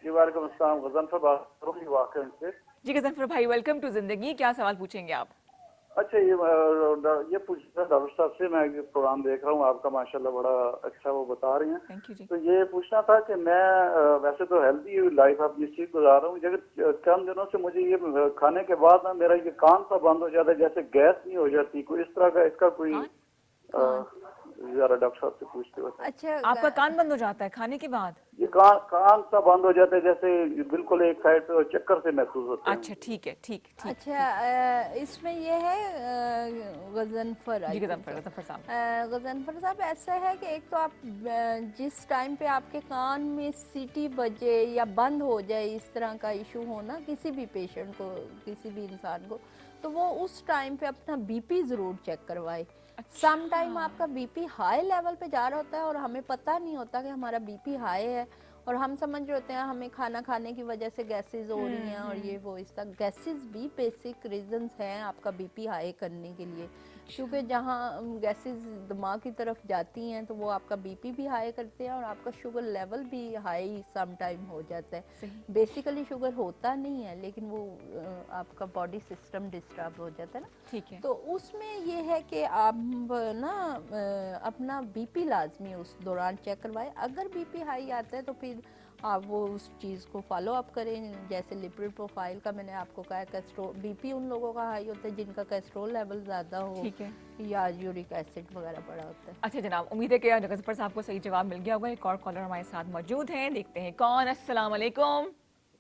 जी वालेकुम अस्सलाम, गजनफर बात कर रहा हूँ वाकई से। जी गजनफर भाई, वेलकम टू जिंदगी। क्या सवाल पूछेंगे आप? अच्छा, ये पूछना डॉक्टर साहब से, मैं ये प्रोग्राम देख रहा हूँ आपका, माशाल्लाह बड़ा अच्छा वो बता रही हैं। थैंक यू जी। तो ये पूछना था कि मैं वैसे तो हेल्दी लाइफ अपनी ठीक गुजार रहा हूँ, लेकिन कम दिनों से मुझे ये खाने के बाद ना मेरा ये कान सा बंद हो जाता है, जैसे गैस नहीं हो जाती, कोई इस तरह का इसका कोई जरा डॉक्टर साहब से पूछते हो। अच्छा, आपका कान बंद हो जाता है खाने के बाद? ये कान सा बंद हो जाता है, जैसे बिल्कुल एक साइड पे चक्कर से महसूस होता है। अच्छा ठीक है, ठीक ठीक। अच्छा, इसमें ये है गजनफर जी गजनफर साहब, गजनफर साहब, ऐसा है कि एक तो आप जिस टाइम पे आपके कान में सीटी बजे या बंद हो जाए, इस तरह का इशू हो ना किसी भी पेशेंट को, किसी भी इंसान को, तो वो उस टाइम पे अपना बीपी ज़रूर चेक करवाए। सम टाइम आपका बीपी हाई लेवल पे जा रहा होता है और हमें पता नहीं होता कि हमारा बीपी हाई है, और हम समझ रहे होते हैं हमें खाना खाने की वजह से गैसेस हो रही हैं और ये वो, इस तरह गैसेस भी बेसिक रीजंस हैं आपका बीपी हाई करने के लिए, क्योंकि जहाँ गैसेस दिमाग की तरफ जाती हैं तो वो आपका बीपी भी हाई करते हैं और आपका शुगर लेवल भी हाई सम टाइम हो जाता है। बेसिकली शुगर होता नहीं है, लेकिन वो आपका बॉडी सिस्टम डिस्टर्ब हो जाता है ना। ठीक है। तो उसमें ये है कि आप ना अपना बीपी लाजमी उस दौरान चेक करवाएं। अगर बीपी हाई आता है तो फिर आप वो उस चीज़ को फॉलो अप करें, जैसे लिपिड प्रोफाइल का मैंने आपको कहा, कैस्ट्रोल बीपी उन लोगों का हाई होता है जिनका कैस्ट्रोल लेवल ज़्यादा हो, ठीक है, या यूरिक एसिड वगैरह बढ़ा होता है। अच्छा जनाब, उम्मीद है कि गजनफर साहब को सही जवाब मिल गया होगा। एक और कॉलर हमारे साथ मौजूद हैं, देखते हैं कौन। अस्सलाम वालेकुम।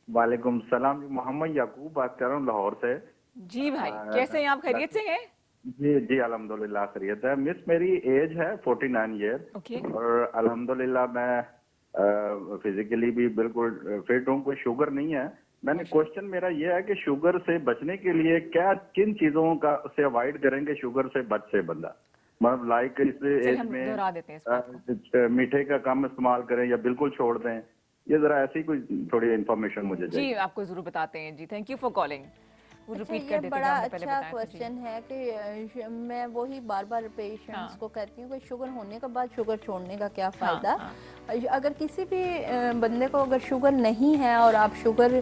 वालेकुम सलाम जी, मोहम्मद याकूब बात कर रहा हूँ लाहौर से। जी भाई, कैसे हैं आप? खैरियत से हैं? जी जी अल्हम्दुलिल्लाह खैरियत है। मिस मेरी एज है 49 ईयर ओके। और अल्हम्दुलिल्लाह मैं फिजिकली भी बिल्कुल फिट हूँ, कोई शुगर नहीं है। मैंने क्वेश्चन मेरा ये है कि शुगर से बचने के लिए क्या किन चीजों का से अवॉइड करेंगे शुगर से बच से बंदा, मतलब लाइक इस एज में दोहरा देते हैं इस बात को। मीठे का कम इस्तेमाल करें या बिल्कुल छोड़ दें, ये जरा ऐसी कोई थोड़ी इन्फॉर्मेशन मुझे चाहिए। जी आपको जरूर बताते हैं जी, थैंक यू फॉर कॉलिंग। वो अच्छा, रिपीट ये कर देते बड़ा हैं, हमने पहले अच्छा बताया था जी। क्वेश्चन है कि मैं वही बार बार पेशेंट्स हाँ। को कहती हूँ कि शुगर होने के बाद शुगर छोड़ने का क्या फ़ायदा। हाँ। अगर किसी भी बंदे को अगर शुगर नहीं है और आप शुगर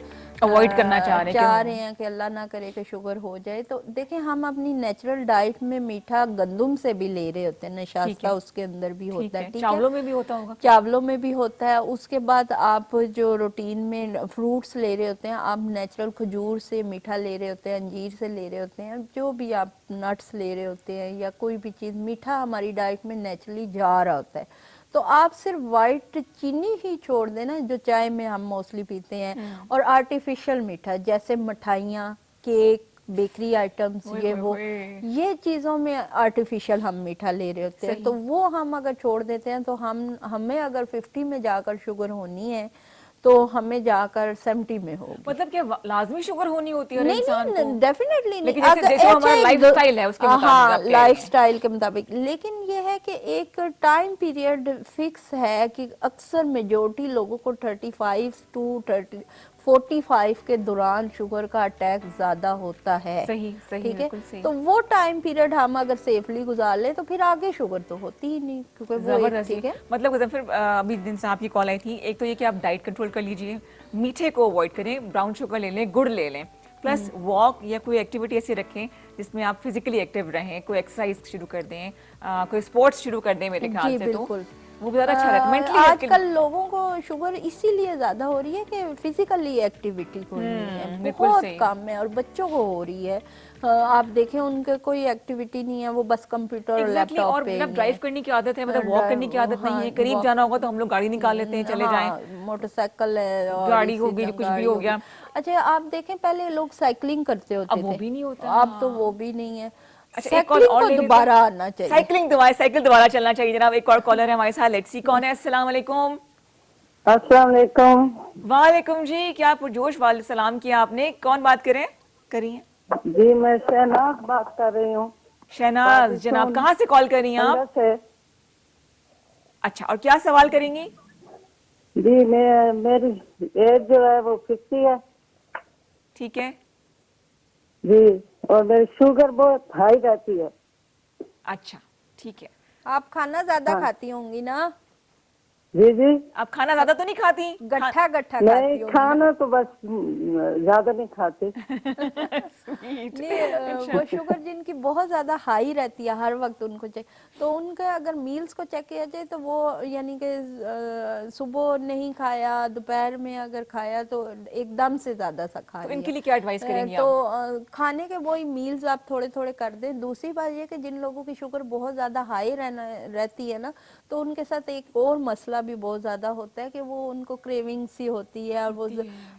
अवॉइड करना चाह रहे हैं कि अल्लाह ना करे कि शुगर हो जाए, तो देखें हम अपनी नेचुरल डाइट में मीठा गंदम से भी ले रहे होते हैं, नशास्ता उसके अंदर भी होता है, ठीक है, चावलों में भी होता होगा, चावलों में भी होता है। उसके बाद आप जो रूटीन में फ्रूट्स ले रहे होते हैं, आप नेचुरल खजूर से मीठा ले रहे होते हैं, अंजीर से ले रहे होते हैं, जो भी आप नट्स ले रहे होते हैं या कोई भी चीज़ मीठा हमारी डाइट में नेचुरली जा रहा होता है, तो आप सिर्फ वाइट चीनी ही छोड़ देना जो चाय में हम मोस्टली पीते हैं, और आर्टिफिशियल मीठा जैसे मिठाइयाँ, केक, बेकरी आइटम्स, ये वो, ये चीज़ों में आर्टिफिशियल हम मीठा ले रहे होते हैं, तो वो हम अगर छोड़ देते हैं तो हमें अगर 50 में जाकर शुगर होनी है तो हमें जाकर 70 में हो। मतलब क्या लाजमी शुगर होनी होती है इंसान को? डेफिनेटली नहीं, लेकिन जैसे हमारा लाइफस्टाइल है उसके मुताबिक, हाँ लाइफस्टाइल के मुताबिक, लेकिन ये है कि एक टाइम पीरियड फिक्स है कि अक्सर मेजोरिटी लोगों को 35 टू 45 के दौरान शुगर का अटैक ज्यादा होता है। सही सही, ठीक है, सही। तो वो टाइम पीरियड हम अगर सेफली गुजार ले तो फिर आगे शुगर तो होती ही नहीं, क्योंकि वो ठीक है। मतलब फिर अभी दिन से आपकी कॉल आई थी, एक तो ये कि आप डाइट कंट्रोल कर लीजिए, मीठे को अवॉइड करें, ब्राउन शुगर ले लें, गुड़ ले लें, प्लस वॉक या कोई एक्टिविटी ऐसी रखें जिसमें आप फिजिकली एक्टिव रहें, कोई एक्सरसाइज शुरू कर दें, कोई स्पोर्ट्स शुरू कर दें, मेरे ख्याल से तो वो ज्यादा अच्छा रहता है। मेंटली आजकल लोगों को शुगर इसीलिए ज्यादा हो रही है कि फिजिकली एक्टिविटी कोई नहीं है, बहुत कम है, और बच्चों को हो रही है। आप देखें उनके कोई एक्टिविटी नहीं है, वो बस कंप्यूटर और लैपटॉप और पे मतलब ड्राइव करने की आदत है, मतलब वॉक करने की आदत नहीं है, करीब जाना होगा तो हम लोग गाड़ी निकाल लेते हैं, चले जाएं, मोटरसाइकिल है और गाड़ी हो गई, कुछ भी हो गया। अच्छा, आप देखें पहले लोग साइकिलिंग करते होते थे, अब वो भी नहीं होता, अब तो वो भी नहीं है। अच्छा, एक कॉल और दोबारा आना चाहिए, साइकिल दोबारा चलना चाहिए। जनाब एक और कॉलर है हमारे साथ, लेट्स सी कौन है। अस्सलाम वालेकुम। अस्सलाम वालेकुम। वालेकुम जी, क्या पुरजोश वाले सलाम किया आपने, कौन बात करिए? जी मैं शहनाज बात कर रही हूँ। शहनाज जनाब, कहाँ से कॉल कर रही हैं आप? से। अच्छा, और क्या सवाल करेंगी? जी मेरी एज जो है वो 50 है। ठीक है। जी, और मेरी शुगर बहुत हाई रहती है। अच्छा, ठीक है। आप खाना ज्यादा हाँ। खाती होंगी ना? जी जी। आप खाना ज्यादा तो नहीं खाती? गट्ठा गट्ठा नहीं, खाती होंगी ना? खाना तो बस ज्यादा नहीं खाते। स्वीट। नहीं, वो शुगर जिनकी बहुत ज्यादा हाई रहती है हर वक्त उनको चेक, तो उनके अगर मील्स को चेक किया जाए तो वो यानी कि सुबह नहीं खाया, दोपहर में अगर खाया तो एकदम से ज्यादा सा खा तो लिया। इनके लिए क्या एडवाइस करेंगी तो आप? खाने के वही मील्स आप थोड़े थोड़े कर दें। दूसरी बात ये कि जिन लोगों की शुगर बहुत ज्यादा हाई रहती है ना, तो उनके साथ एक और मसला भी बहुत ज्यादा होता है कि वो उनको क्रेविंग सी होती है, और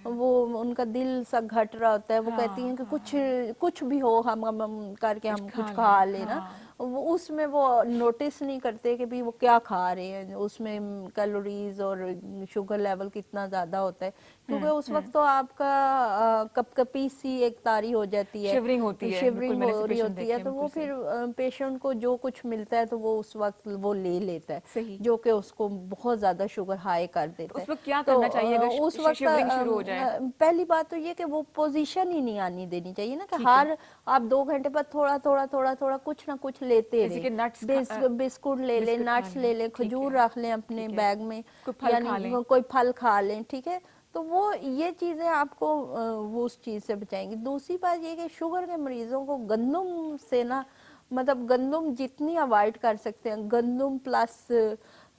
वो उनका दिल सा घट रहा होता है। वो कहती हैं कि कुछ कुछ भी हो, हम करके हम कुछ खा लेना। वो उसमें वो नोटिस नहीं करते कि भी वो क्या खा रहे हैं, उसमें कैलोरीज और शुगर लेवल कितना ज्यादा होता है, क्योंकि उस वक्त तो आपका कपकपी सी एक तारी हो जाती है, शिवरिंग होती है, शिवरिंग बिल्कुल, मैंने हो ऐसे रही पेशेंट होती देखे है। हैं, तो वो बिल्कुल फिर पेशेंट को जो कुछ मिलता है तो वो उस वक्त वो ले लेता है, सही। जो कि उसको बहुत ज्यादा शुगर हाई कर तो देता है। उस वक्त क्या तो करना चाहिए अगर उस वक्त शिवरिंग शुरू हो जाए? पहली बात तो ये कि वो पोजीशन ही नहीं आनी देनी चाहिए ना, कि ठीक है। हर आप 2 घंटे बाद थोड़ा थोड़ा थोड़ा थोड़ा कुछ ना कुछ लेते जैसे कि रहे। nuts बिस्कुट ले लें, बिस्कुट खा नट्स लें, ले लें, ठीक खजूर है, रख लें अपने ठीक है। बैग में, कोई फल खा यानी लें। कोई फल खा लें, ठीक है। तो वो ये चीजें आपको वो उस चीज से बचाएंगी। दूसरी बात ये कि शुगर के मरीजों को गंदम से ना, मतलब गंदम जितनी अवॉइड कर सकते हैं, गंदम प्लस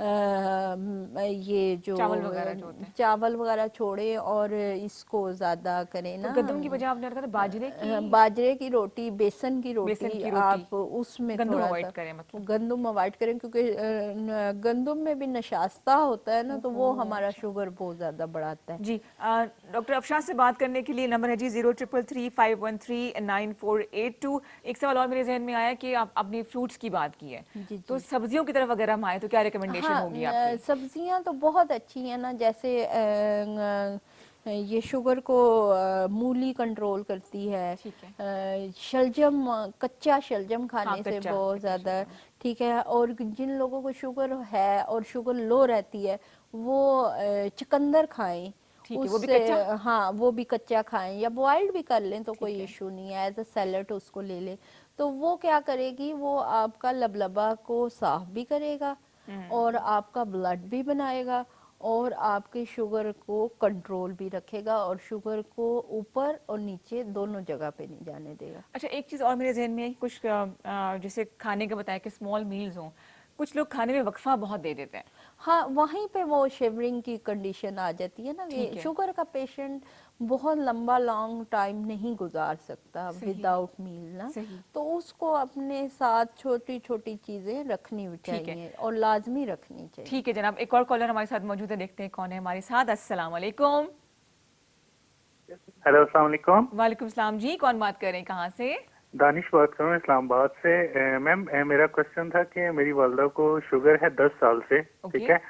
ये जो चावल वगैरह जो होते हैं। चावल वगैरह छोड़े और इसको ज्यादा करें तो ना। गंदम की बजाय आपने रखा था बाजरे की रोटी, बेसन की बेसन रोटी, की रोटी। आप उसमें गंदम थोड़ा अवॉइड सा करें मतलब। गंदम अवॉइड करें, क्योंकि गंदम में भी नशास्ता होता है ना, तो वो हमारा शुगर बहुत ज्यादा बढ़ाता है। जी, डॉक्टर अफशान से बात करने के लिए नंबर है जी 0333513948 एक सवाल और मेरे जहन में आया कि आपने फ्रूट्स की बात की है, तो सब्जियों की तरफ अगर हम आए तो क्या रिकमेंडेशन होगी आपकी? सब्जियां तो बहुत अच्छी हैं ना, जैसे ये शुगर को मूली कंट्रोल करती है। शलजम, कच्चा शलजम खाने से बहुत ज़्यादा, ठीक है। और जिन लोगों को शुगर है और शुगर लो रहती है, वो चुकंदर खाएं, उससे हाँ वो भी कच्चा खाएं या बॉइल्ड भी कर लें तो कोई इशू नहीं है, एज अ सैलेड उसको ले लें। तो वो क्या करेगी, वो आपका लबलबा को साफ भी करेगा और आपका ब्लड भी बनाएगा और आपके शुगर को कंट्रोल भी रखेगा और शुगर को ऊपर और नीचे दोनों जगह पे नहीं जाने देगा। अच्छा, एक चीज़ और मेरे जहन में है कि कुछ जैसे खाने का बताया कि स्मॉल मील्स हों, कुछ लोग खाने में वक्फा बहुत दे देते हैं। हाँ, वहीं पे वो शिवरिंग की कंडीशन आ जाती है ना। ये शुगर का पेशेंट बहुत लंबा लॉन्ग टाइम नहीं गुजार सकता विदाउट मील ना, तो उसको अपने साथ छोटी छोटी चीजें रखनी चाहिए और लाजमी रखनी चाहिए। ठीक है जनाब, एक और कॉलर हमारे साथ मौजूद है, देखते हैं कौन है हमारे साथ। अस्सलाम वालेकुम। हेलो, अस्सलाम वालेकुम। वालेकुम सलाम जी, कौन बात कर रहे हैं, कहाँ से? दानिश बात कर रहा हूँ इस्लामाबाद से। मैम मेरा क्वेश्चन था कि मेरी वालदा को शुगर है 10 साल से, ठीक है।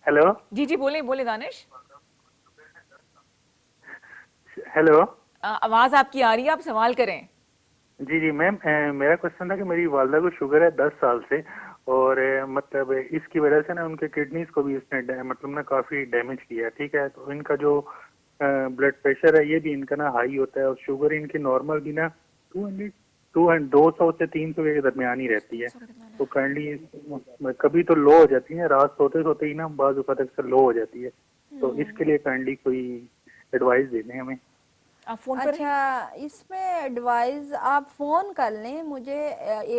हेलो जी जी, बोले बोले दानिश। हेलो, आवाज आपकी आ रही है, आप सवाल करें। जी जी मैम, मेरा क्वेश्चन था कि मेरी वालदा को शुगर है 10 साल से और मतलब इसकी वजह से ना उनके किडनीज को भी इसने मतलब ना काफी डैमेज किया है, ठीक है। तो इनका जो ब्लड प्रेशर है ये भी इनका ना हाई होता है और शुगर इनकी नॉर्मल भी ना 200 से 300 के दरमियान ही रहती है। तो काइंडली कभी तो लो हो जाती है, रात सोते सोते ही ना बाज़ वक़्त अक्सर लो हो जाती है। तो इसके लिए काइंडली कोई एडवाइस दे दें हमें। अच्छा, इसमें एडवाइस आप फोन कर लें मुझे।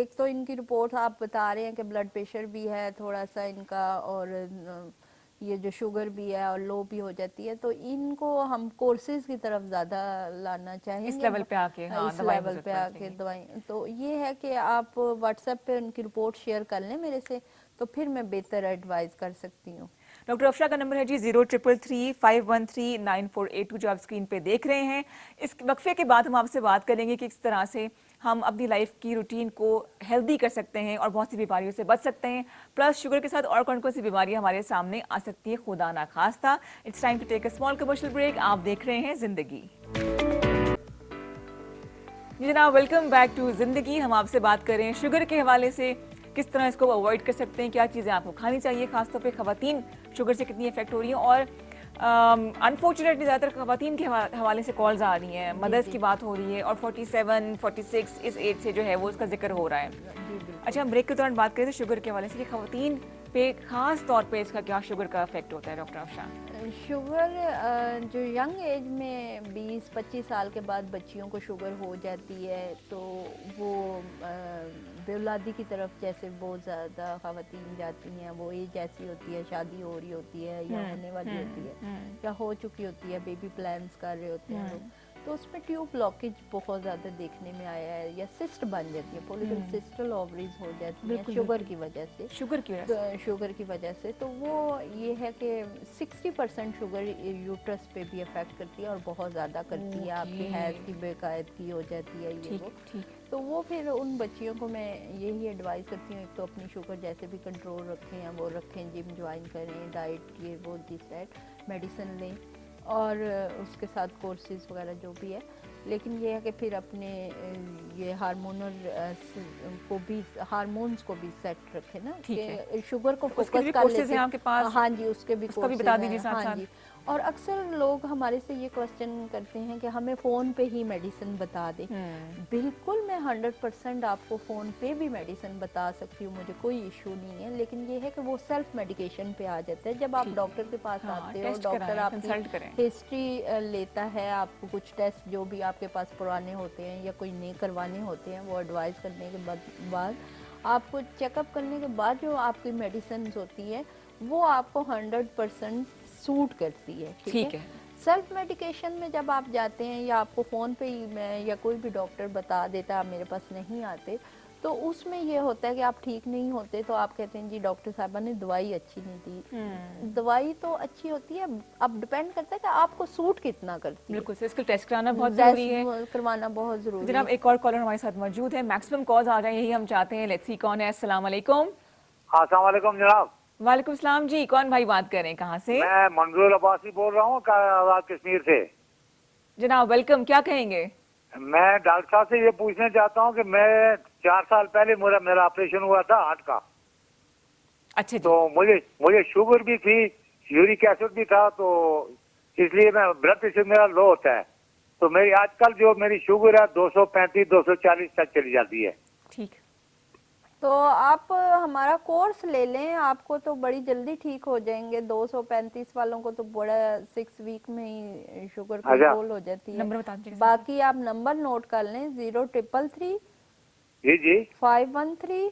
एक तो इनकी रिपोर्ट आप बता रहे हैं कि ब्लड प्रेशर भी है थोड़ा सा इनका और ये जो शुगर भी है और लो भी हो जाती है, तो इनको हम कोर्सेज की तरफ ज्यादा लाना चाहेंगे इस लेवल पे आके। हाँ, इस लेवल पे आके दवाई। तो ये है कि आप व्हाट्सएप पे उनकी रिपोर्ट शेयर कर लें मेरे से, तो फिर मैं बेहतर एडवाइस कर सकती हूँ। डॉक्टर अफशा का नंबर है जी 0333513948 जो आप स्क्रीन पे देख रहे हैं। इस वक्फे के बाद हम आपसे बात करेंगे कि किस तरह से हम अपनी लाइफ की रूटीन को हेल्दी कर सकते हैं और बहुत सी बीमारियों से बच सकते हैं। प्लस शुगर के साथ और कौन कौन सी बीमारियां हमारे सामने आ सकती है, खुदा ना खास्ता। It's time to take a small commercial break. आप देख रहे हैं जिंदगी। जी जनाब, वेलकम बैक टू जिंदगी। हम आपसे बात कर रहे हैं शुगर के हवाले से, किस तरह इसको अवॉइड कर सकते हैं, क्या चीज़ें आपको खानी चाहिए, खासतौर पे ख़वातीन शुगर से कितनी इफेक्ट हो रही हैं। और अनफॉर्चुनेटली ज़्यादातर खवातीन के हवाले से कॉल्स आ रही हैं, मदर्स की बात हो रही है और 47, 46 इस एज से जो है वो उसका जिक्र हो रहा है। अच्छा, हम ब्रेक के दौरान बात करें तो शुगर के हवाले से कि खवातीन पे खास तौर पे इसका क्या शुगर का इफेक्ट होता है डॉक्टर अफशान? शुगर जो यंग एज में 20-25 साल के बाद बच्चियों को शुगर हो जाती है तो वो बेऔलादी की तरफ जैसे बहुत ज़्यादा खवातीन जाती हैं, वो एज ऐसी होती है, शादी हो रही होती है या होने वाली होती है या हो चुकी होती है, बेबी प्लान्स कर रहे होते हैं लोग, तो उसमें ट्यूब ब्लॉकेज बहुत ज़्यादा देखने में आया है या सिस्ट बन जाती है, पॉलीसिस्टल ओवरीज हो जाती है शुगर की वजह से, शुगर की वजह से। तो वो ये है कि 60% शुगर यूट्रस पे भी अफेक्ट करती है और बहुत ज़्यादा करती है, आपकी हैज़ की बेकायदगी हो जाती है ये वो। तो वो फिर उन बच्चियों को मैं यही एडवाइस करती हूँ, एक तो अपनी शुगर जैसे भी कंट्रोल रखें या वो रखें, जिम ज्वाइन करें, डाइट ये वो दिस दैट, मेडिसिन लें और उसके साथ कोर्सेज वगैरह जो भी है। लेकिन ये है कि फिर अपने ये हार्मोनल को भी, हार्मोन्स को भी सेट रखें ना, कि शुगर को फोकस कर लेते हैं आपके पास। हाँ जी, उसके भी बता दीजिए साथ साथ। और अक्सर लोग हमारे से ये क्वेश्चन करते हैं कि हमें फ़ोन पे ही मेडिसिन बता दें। बिल्कुल, मैं 100% आपको फ़ोन पे भी मेडिसिन बता सकती हूँ, मुझे कोई इशू नहीं है। लेकिन ये है कि वो सेल्फ मेडिकेशन पे आ जाता है। जब आप डॉक्टर के पास आते हो, डॉक्टर आपकी हिस्ट्री लेता है, आपको कुछ टेस्ट जो भी आपके पास पुराने होते हैं या कोई नए करवाने होते हैं, वो एडवाइस करने के बाद आपको चेकअप करने के बाद जो आपकी मेडिसिन होती है वो आपको 100% सूट करती है। ठीक है। सेल्फ मेडिकेशन में जब आप जाते हैं या आपको फ़ोन पे ही मैं या कोई भी डॉक्टर बता देता है आप मेरे पास नहीं आते, तो उसमें ये होता है कि आप ठीक नहीं होते तो आप कहते हैं जी डॉक्टर साहबा ने दवाई अच्छी नहीं दी। दवाई तो अच्छी होती है, अब डिपेंड करता है कि आपको सूट कितना करती है। बिल्कुल, इसका टेस्ट कराना बहुत जरूरी है, करवाना बहुत जरूरी है। जनाब एक और कॉलर हमारे साथ मौजूद है, मैक्सिमम कॉल्स आ रहे हैं, यही हम चाहते हैं। लेट्स सी कौन है। अस्सलाम वालेकुम। अस्सलाम वालेकुम जनाब। वालेकुम सलाम जी, कौन भाई बात कर रहे हैं, कहाँ से? मैं मंजूर अब्बासी बोल रहा हूँ कश्मीर से। जनाब वेलकम, क्या कहेंगे? मैं डॉक्टर साहब से ये पूछना चाहता हूँ कि मैं 4 साल पहले मेरा ऑपरेशन हुआ था हार्ट का। अच्छा जी। तो मुझे शुगर भी थी, यूरिक एसिड भी था, तो इसलिए मैं ब्लड प्रेशर मेरा लो होता है। तो मेरी आजकल जो मेरी शुगर है 235-240 तक चली जाती है। ठीक, तो आप हमारा कोर्स ले लें, आपको तो बड़ी जल्दी ठीक हो जाएंगे। 235 वालों को तो बड़ा 6 वीक में ही शुगर कंट्रोल हो जाती है। बाकी आप नंबर नोट कर लें 0333 जी 513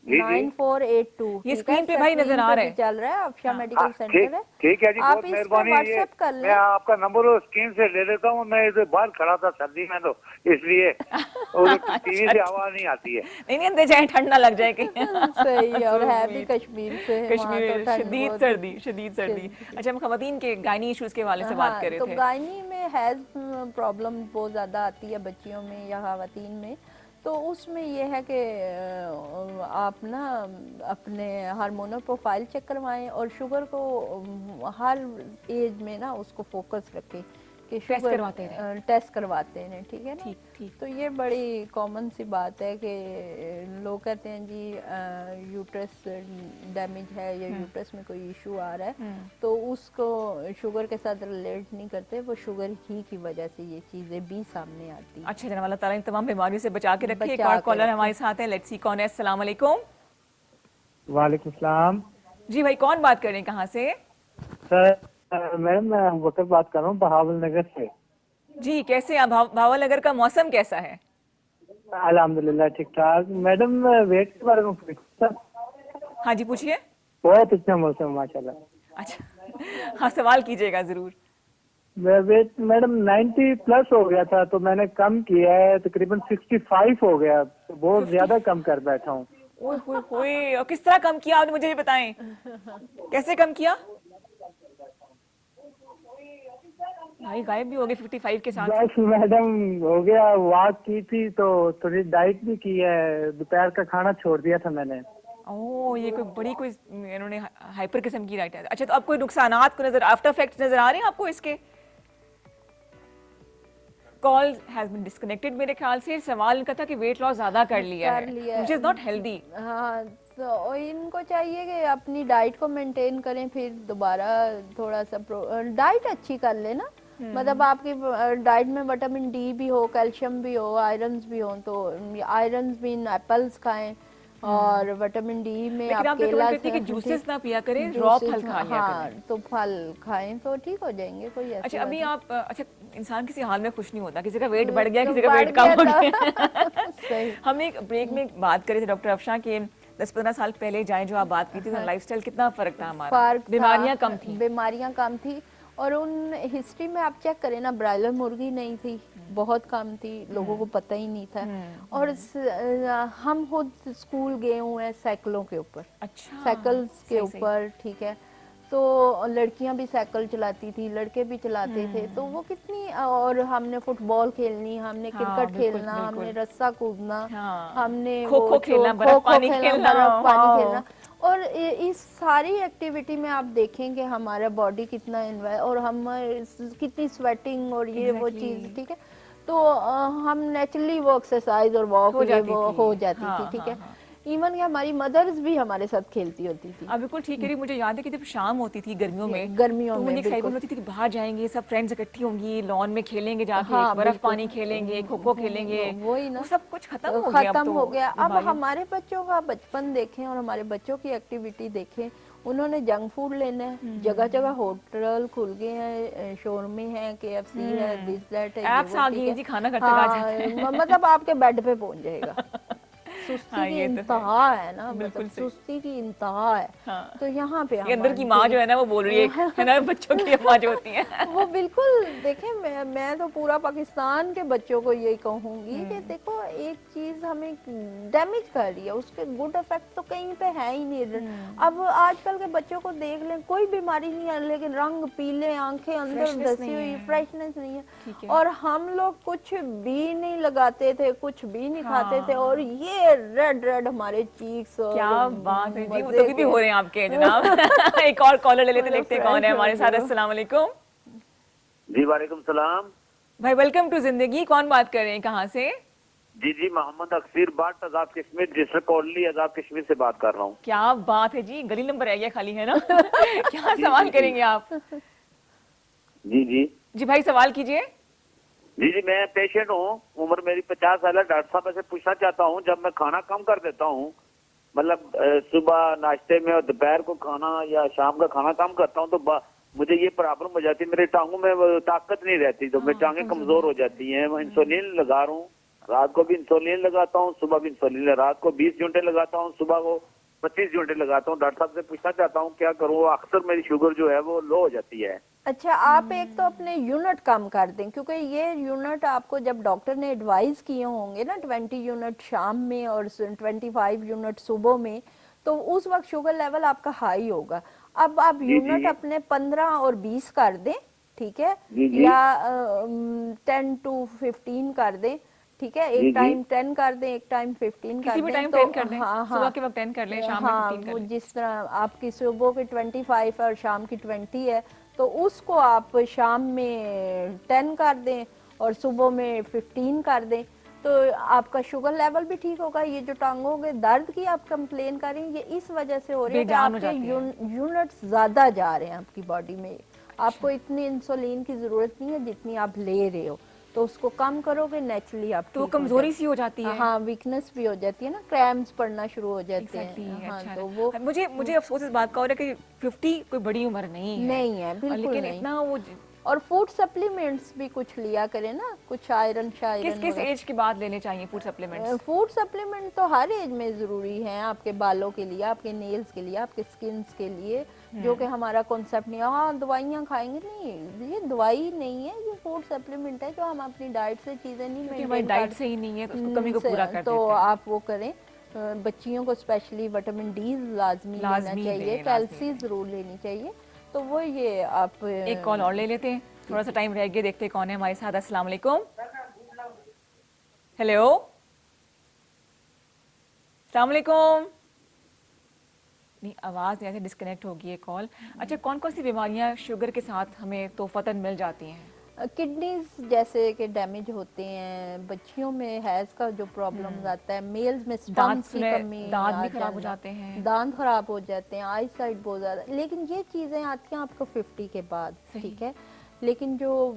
9482। ये स्क्रीन पे भाई नजर आ रहा है, चल रहा है, अफशा मेडिकल सेंटर है। ठीक है जी, आप इस पर व्हाट्सएप कर लें। मैं आपका नंबर स्क्रीन से ले लेता हूँ। मैं इधर बाहर खड़ा था सर्दी में, तो इसलिए टीवी से आवाज नहीं आती है। नहीं अंदर जाए, ठंडा लग जाएगी। सही है, और है भी कश्मीर से, कश्मीर शदीद सर्दी। अच्छा, हम खवातीन के गायनी इश्यूज के हवाले से बात कर रहे थे। तो गायनी में हैज प्रॉब्लम बहुत ज्यादा आती है बच्चियों में या खवातीन में। तो उसमें यह है कि आप ना अपने हार्मोनल प्रोफाइल चेक करवाएं और शुगर को हर एज में ना उसको फोकस रखें कि शुगर टेस्ट करवाते हैं। ठीक है ना? ठीक। तो ये बड़ी कॉमन सी बात है कि लोग कहते हैं जी यूट्रस डैमेज है या यूट्रस में कोई इशू आ रहा है, तो उसको शुगर के साथ रिलेट नहीं करते, वो शुगर ही की वजह से ये चीजें भी सामने आती हैं। अच्छा, जनाब अल्लाह ताला इन तमाम बीमारियों से बचा के रखे। एक और कॉलर हमारे साथ है, लेट्स सी कौन है। अस्सलाम वालेकुम। वालेकुम सलाम जी भाई, कौन बात कर रहे हैं, कहाँ से? सर मैडम मैं वक्त बात कर रहा हूँ बहावल नगर से। जी, कैसे आप? भावल नगर का मौसम कैसा है? अल्हम्दुलिल्लाह ठीक ठाक। मैडम वेट के बारे में पूछा। हाँ जी, पूछिए। बहुत अच्छा मौसम माशाल्लाह। अच्छा, हाँ सवाल कीजिएगा जरूर। वेट मैडम 90 प्लस हो गया था, तो मैंने कम किया है, तकरीबन 65 हो गया, तो बहुत ज्यादा कम कर बैठा हूँ। और किस तरह कम किया आपने, मुझे भी बताएं, कैसे कम किया? भाई गायब भी हो गए 55 के साथ। बस मैडम हो गया, वॉक की थी तो थोड़ी डाइट भी की है, दोपहर का खाना छोड़ दिया था मैंने। ओह, ये कोई बड़ी कोई इन्होंने हाइपर किस्म की डाइट है। अच्छा, तो अब कोई नुकसानात को नजर, आफ्टर इफेक्ट्स नजर आ रहे हैं आपको इसके? Call has been disconnected. मेरे ख्याल से सवाल इनका था कि वेट लॉस ज्यादा कर लिया है, व्हिच इज नॉट हेल्दी। हाँ, तो इनको चाहिए कि अपनी डाइट को मेंटेन करें, फिर दोबारा थोड़ा सा डाइट अच्छी कर लेना। मतलब आपकी डाइट में विटामिन डी भी हो, कैल्शियम भी हो, आयरन्स भी हो, तो आयरन्स भी इन एप्पल्स खाएं और विटामिन डी में लेकिन आप केला कहती है कि जूसेस ना पिया करें, रॉ फल खा लिया हाँ करें। तो फल खाएं तो ठीक हो जाएंगे, कोई ऐसी अच्छा बात अभी नहीं। आप अच्छा इंसान किसी हाल में खुश नहीं होता, किसी का वेट बढ़ गया, तो किसी का बढ़ वेट कम हो गया गया। सही। हम एक ब्रेक में बात कर रहे थे डॉक्टर अफशा के 10-15 साल पहले जाए जो आप बात की थी, तो लाइफस्टाइल कितना फर्क था हमारा, फर्क बीमारियां कम थी। बीमारियां कम थी और उन हिस्ट्री में आप चेक करें ना, ब्रायलर मुर्गी नहीं थी, बहुत कम थी, लोगों को पता ही नहीं था। और हम खुद स्कूल गए हुए हैं साइकिलों के ऊपर, अच्छा साइकिल्स के सही, सही। ऊपर, ठीक है। तो लड़कियां भी साइकिल चलाती थी, लड़के भी चलाते थे, तो वो कितनी, और हमने फुटबॉल खेलनी, हमने क्रिकेट खेलना, हमने रस्सा कूदना, हमने खो-खो खेलना, बर्फ पानी खेलना, बर्फ पानी खेलना। और इस सारी एक्टिविटी में आप देखेंगे हमारा बॉडी कितना और हम कितनी स्वेटिंग और ये वो चीज, ठीक है। तो हम नेचुरली वो एक्सरसाइज और वॉक हो जाती थी, ठीक है। इवन कि हमारी मदर्स भी हमारे साथ खेलती होती थी। आप बिल्कुल ठीक कह रही, मुझे याद है कि जब शाम होती थी गर्मियों में, गर्मियों तो में मुझे एक्साइटमेंट होती थी कि बाहर जाएंगे, सब फ्रेंड्स इकट्ठी होंगी, लॉन में खेलेंगे जाके, हाँ, बर्फ पानी खेलेंगे, खो-खो खेलेंगे, वही ना, वो सब कुछ खत्म हो गया। खत्म हो गया। अब हमारे बच्चों का बचपन देखें और हमारे बच्चों की एक्टिविटी देखें, उन्होंने जंक फूड लेना है, जगह जगह होटल खुल गए हैं, शोरमे हैं, KFC है, दिस दैट है, एप्स आ गई जी, खाना घर तक आ जाता है। मतलब आपके बेड पे पहुंच जाएगा। सुस्ती की इंतहा है ना, मतलब सुस्ती की इंतहा है। तो यहाँ पे अंदर की माँ जो है ना वो बोल रही है ना, बच्चों की माँ जो होती है वो बिल्कुल देखें, मैं तो पूरा पाकिस्तान के बच्चों को यही कहूंगी कि देखो एक चीज हमें डैमेज कर रही है, उसके गुड इफेक्ट तो कहीं पे है ही नहीं। अब आजकल के बच्चों को देख लें, कोई बीमारी नहीं है, लेकिन रंग पीले, आंखें अंदर धसी हुई, फ्रेशनेस नहीं है। और हम लोग कुछ भी नहीं लगाते थे, कुछ भी नहीं खाते थे, और ये रेड रेड हमारे चीक्स। क्या बात है जी, वो तो भी हो रहे हैं आपके जनाब। एक और कॉलर ले लेते, देखते कौन है हमारे साथ। अस्सलाम वालेकुम। जी वालेकुम सलाम भाई, वेलकम टू जिंदगी। कौन बात कर रहे हैं, कहाँ से? जी जी, मोहम्मद अक्सर बाट, आजाद कश्मीर डिस्ट्रिक्ट कोटली, आजाद कश्मीर से बात कर रहा हूँ। क्या बात है जी, गली नंबर है ये खाली है ना? क्या सवाल करेंगे आप? जी जी जी भाई, सवाल कीजिए। जी जी, मैं पेशेंट हूँ, उम्र मेरी 50 साल है। डॉक्टर साहब से पूछना चाहता हूँ, जब मैं खाना कम कर देता हूँ, मतलब सुबह नाश्ते में और दोपहर को खाना या शाम का खाना कम करता हूँ, तो मुझे ये प्रॉब्लम हो जाती है, मेरे टांगों में ताकत नहीं रहती, तो मेरी टांगें कमजोर हो जाती हैं। मैं इंसुलिन लगा रहा हूँ, रात को भी इंसुलिन लगाता हूँ, सुबह भी इंसुलिन, रात को 20 यूनिट लगाता हूँ, सुबह को 25 यूनिट लगाता हूँ। डॉक्टर साहब से पूछना चाहता हूँ क्या करूँ, अक्सर मेरी शुगर जो है वो लो हो जाती है। अच्छा, आप एक तो अपने यूनिट कम कर दें, क्योंकि ये यूनिट आपको जब डॉक्टर ने एडवाइस किए होंगे ना, 20 यूनिट शाम में और 25 यूनिट सुबह में, तो उस वक्त शुगर लेवल आपका हाई होगा। अब आप यूनिट अपने 15 और 20 कर दें, ठीक है, या 10 to 15 कर दें, ठीक है। एक टाइम 10 कर दें, एक टाइम 15 कर दें, तो 10 कर दें, सुबह के वक्त 10 कर लें, शाम में 15 कर लें। जिस तरह आपकी सुबह की 25 और शाम की 20 है, तो उसको आप शाम में 10 कर दें और सुबह में 15 कर दें, तो आपका शुगर लेवल भी ठीक होगा। ये जो टांगों के दर्द की आप कंप्लेन कर रही हैं, ये इस वजह से हो रही है कि आपके यूनिट्स ज्यादा जा रहे हैं आपकी बॉडी में। आपको इतनी इंसुलिन की जरूरत नहीं है जितनी आप ले रहे हो, तो उसको कम करोगे, नेचुरली आप तो कमजोरी सी हो जाती है। हाँ, वीकनेस भी हो जाती है ना, क्रैम्प्स पड़ना शुरू हो जाते हैं। हाँ, तो वो मुझे अफसोस इस बात का हो रहा है कि 50 कोई बड़ी उम्र नहीं है, बिल्कुल लेकिन नहीं। इतना वो और फूड सप्लीमेंट्स भी कुछ लिया करें ना, कुछ आयरन शायरन। किस एज के बाद लेने चाहिए फूड सप्लीमेंट्स? फूड सप्लीमेंट तो हर एज में जरूरी है, आपके बालों के लिए, आपके नेल्स के लिए, आपके स्किन्स के लिए, जो कि हमारा कॉन्सेप्ट नहीं है। हाँ, दवाइयाँ खाएंगे नहीं, ये दवाई नहीं है, ये फूड सप्लीमेंट है जो हम अपनी डाइट से चीजें नहीं मेंटेन डाइट से ही नहीं है, तो उसको कमी को पूरा कर तो आप वो करें। बच्चियों को स्पेशली विटामिन डी लाजमी लेना चाहिए, कैल्सी जरूर लेनी चाहिए। तो वो ये आप एक कॉल और ले लेते हैं, थोड़ा सा टाइम रह गया, देखते हैं कौन है हमारे साथ। अस्सलाम वालेकुम। हेलो, अस्सलाम वालेकुम। नहीं, आवाज नहीं आती, डिस्कनेक्ट होगी ये कॉल। अच्छा, कौन कौन सी बीमारियां शुगर के साथ हमें तोहफतन मिल जाती हैं? किडनीज जैसे कि डैमेज होते हैं, बच्चियों में हैज का जो प्रॉब्लम आता है, मेल्स में स्पर्म्स की कमी, दांत भी खराब हो जाते हैं, दांत खराब हो जाते हैं, आई साइट बहुत ज़्यादा। लेकिन ये चीज़ें आती हैं आपको 50 के बाद, ठीक है। लेकिन जो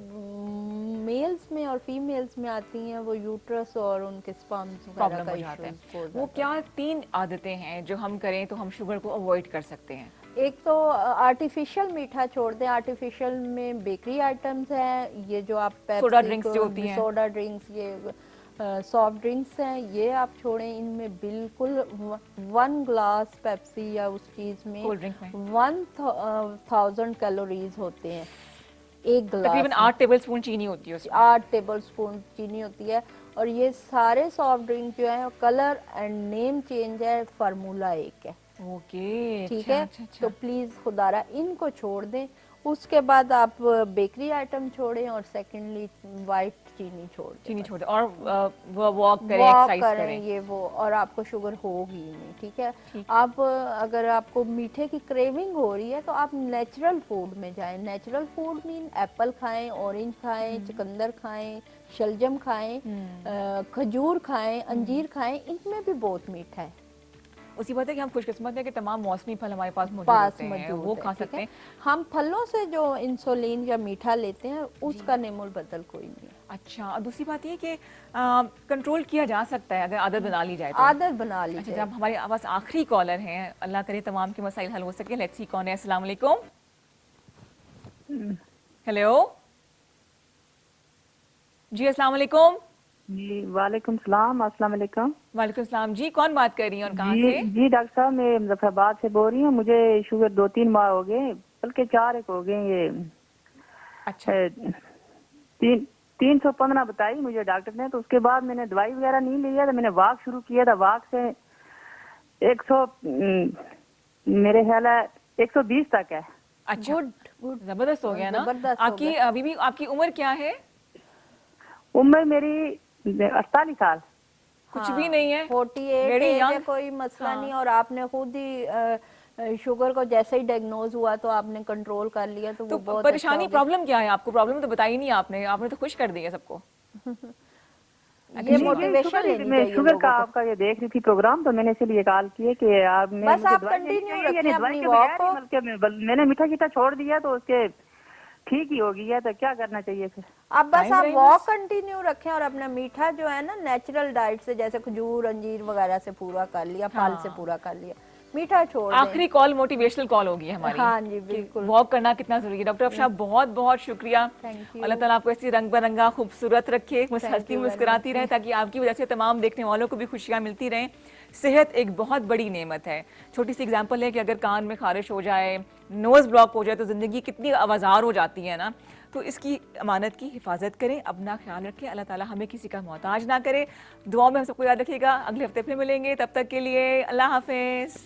मेल्स में और फीमेल्स में आती हैं वो यूट्रस और उनके स्पर्म्स वगैरह का इशू। वो क्या 3 आदतें हैं जो हम करें तो हम शुगर को अवॉइड कर सकते हैं? एक तो आर्टिफिशियल मीठा छोड़ दें। आर्टिफिशियल में बेकरी आइटम्स हैं, ये जो आप सोडा ड्रिंक्स जो होती हैं, सोडा ड्रिंक्स, ये सॉफ्ट ड्रिंक्स हैं, ये आप छोड़ें। इनमें बिल्कुल 1 ग्लास पेप्सी या उस चीज़ में 1000 कैलोरीज होते हैं। एक गिलास तकरीबन 8 टेबलस्पून चीनी होती है उसमें। 8 टेबलस्पून चीनी होती है। और ये सारे सॉफ्ट ड्रिंक जो है कलर एंड नेम चेंज है, फार्मूला एक है। ओके, ठीक है। तो प्लीज खुदारा इनको छोड़ दें। उसके बाद आप बेकरी आइटम छोड़ें और सेकेंडली वाइट चीनी छोड़ दें और वॉक करें, एक्सरसाइज करें, ये वो, और आपको शुगर होगी नहीं। ठीक है। आप अगर आपको मीठे की क्रेविंग हो रही है तो आप नेचुरल फूड में जाएं। नेचुरल फूड मीन एप्पल खाएं, ऑरेंज खाएं, चुकंदर खाएं, शलजम खाएं, खजूर खाएं, अंजीर खाएं, इनमें भी बहुत मीठा है। उसी बात है कि हम खुशकिस्मत हैं कि तमाम मौसमी फल हमारे पास मौजूद हैं, वो खा सकते हैं। हम फलों से जो इंसुलिन या मीठा लेते हैं उसका नेमुल बदल कोई नहीं। अच्छा, और दूसरी बात ये कि कंट्रोल किया जा सकता है अगर आदत बना ली जाए तो। आदत बना ली जाए। जब हमारे पास आखिरी कॉलर हैं, अल्लाह करे तमाम के मसाइल हल हो सके। लेट्स सी कौन है। अस्सलाम वालेकुम। हेलो जी, अस्सलाम वालेकुम। जी वालेकुम सलाम। अस्सलाम वालेकुम। वालेकुम सलाम जी, कौन बात कर रही हैं और कहाँ से? जी डॉक्टर साहब, मैं मुजफ्फराबाद से बोल रही हूँ। मुझे शुगर 2-3 माह हो गए, बल्कि 4 हो गए। ये अच्छा 315 बताई मुझे डॉक्टर ने। तो उसके बाद मैंने दवाई वगैरह नहीं ली है, तो मैंने वॉक शुरू किया था। वॉक से 100 मेरे ख्याल है 120 तक है। अच्छा, गुड, जबरदस्त हो गया ना। आपकी अभी भी आपकी उम्र क्या है? उम्र मेरी 48 साल। कुछ भी नहीं है, 48 है, कोई मसला नहीं। और आपने खुद ही शुगर को जैसे ही डायग्नोज हुआ तो आपने कंट्रोल कर लिया, तो वो बहुत परेशानी प्रॉब्लम क्या है आपको? प्रॉब्लम तो बताई नहीं आपने तो खुश कर दिया सबको। ये मोटिवेशन लेनी चाहिए। शुगर का आपका ये देख रही थी प्रोग्राम, तो मैंने इसलिए कॉल किया कि आप बस आप कंटिन्यू रखें अपनी वॉक को। मैंने मीठा कीठा छोड़ दिया तो उसके ठीक ही हो गया, तो क्या करना चाहिए फिर? अब बस आप वॉक कंटिन्यू रखें और अपना मीठा जो है ना नेचुरल डाइट से, जैसे खजूर अंजीर वगैरह से पूरा कर लिया, फल से पूरा कर लिया, मीठा छोड़ दें। आखिरी कॉल मोटिवेशनल कॉल होगी हमारी। हाँ जी बिल्कुल। वॉक करना कितना जरूरी है। डॉक्टर अफशा बहुत बहुत शुक्रिया। अल्लाह ताला आपको ऐसी रंग बिरंगा खूबसूरत रखे, हंसती मुस्कुराती रहे, ताकि आपकी वजह से तमाम देखने वालों को भी खुशियां मिलती रहें। सेहत एक बहुत बड़ी नेमत है। छोटी सी एग्जांपल है कि अगर कान में खारिश हो जाए, नोज ब्लॉक हो जाए, तो जिंदगी कितनी आवाजार हो जाती है ना। तो इसकी अमानत की हिफाजत करें, अपना ख्याल रखें। अल्लाह ताला हमें किसी का मोहताज ना करे। दुआ में हम सबको याद रखिएगा। अगले हफ्ते फिर मिलेंगे, तब तक के लिए अल्लाह हाफिज।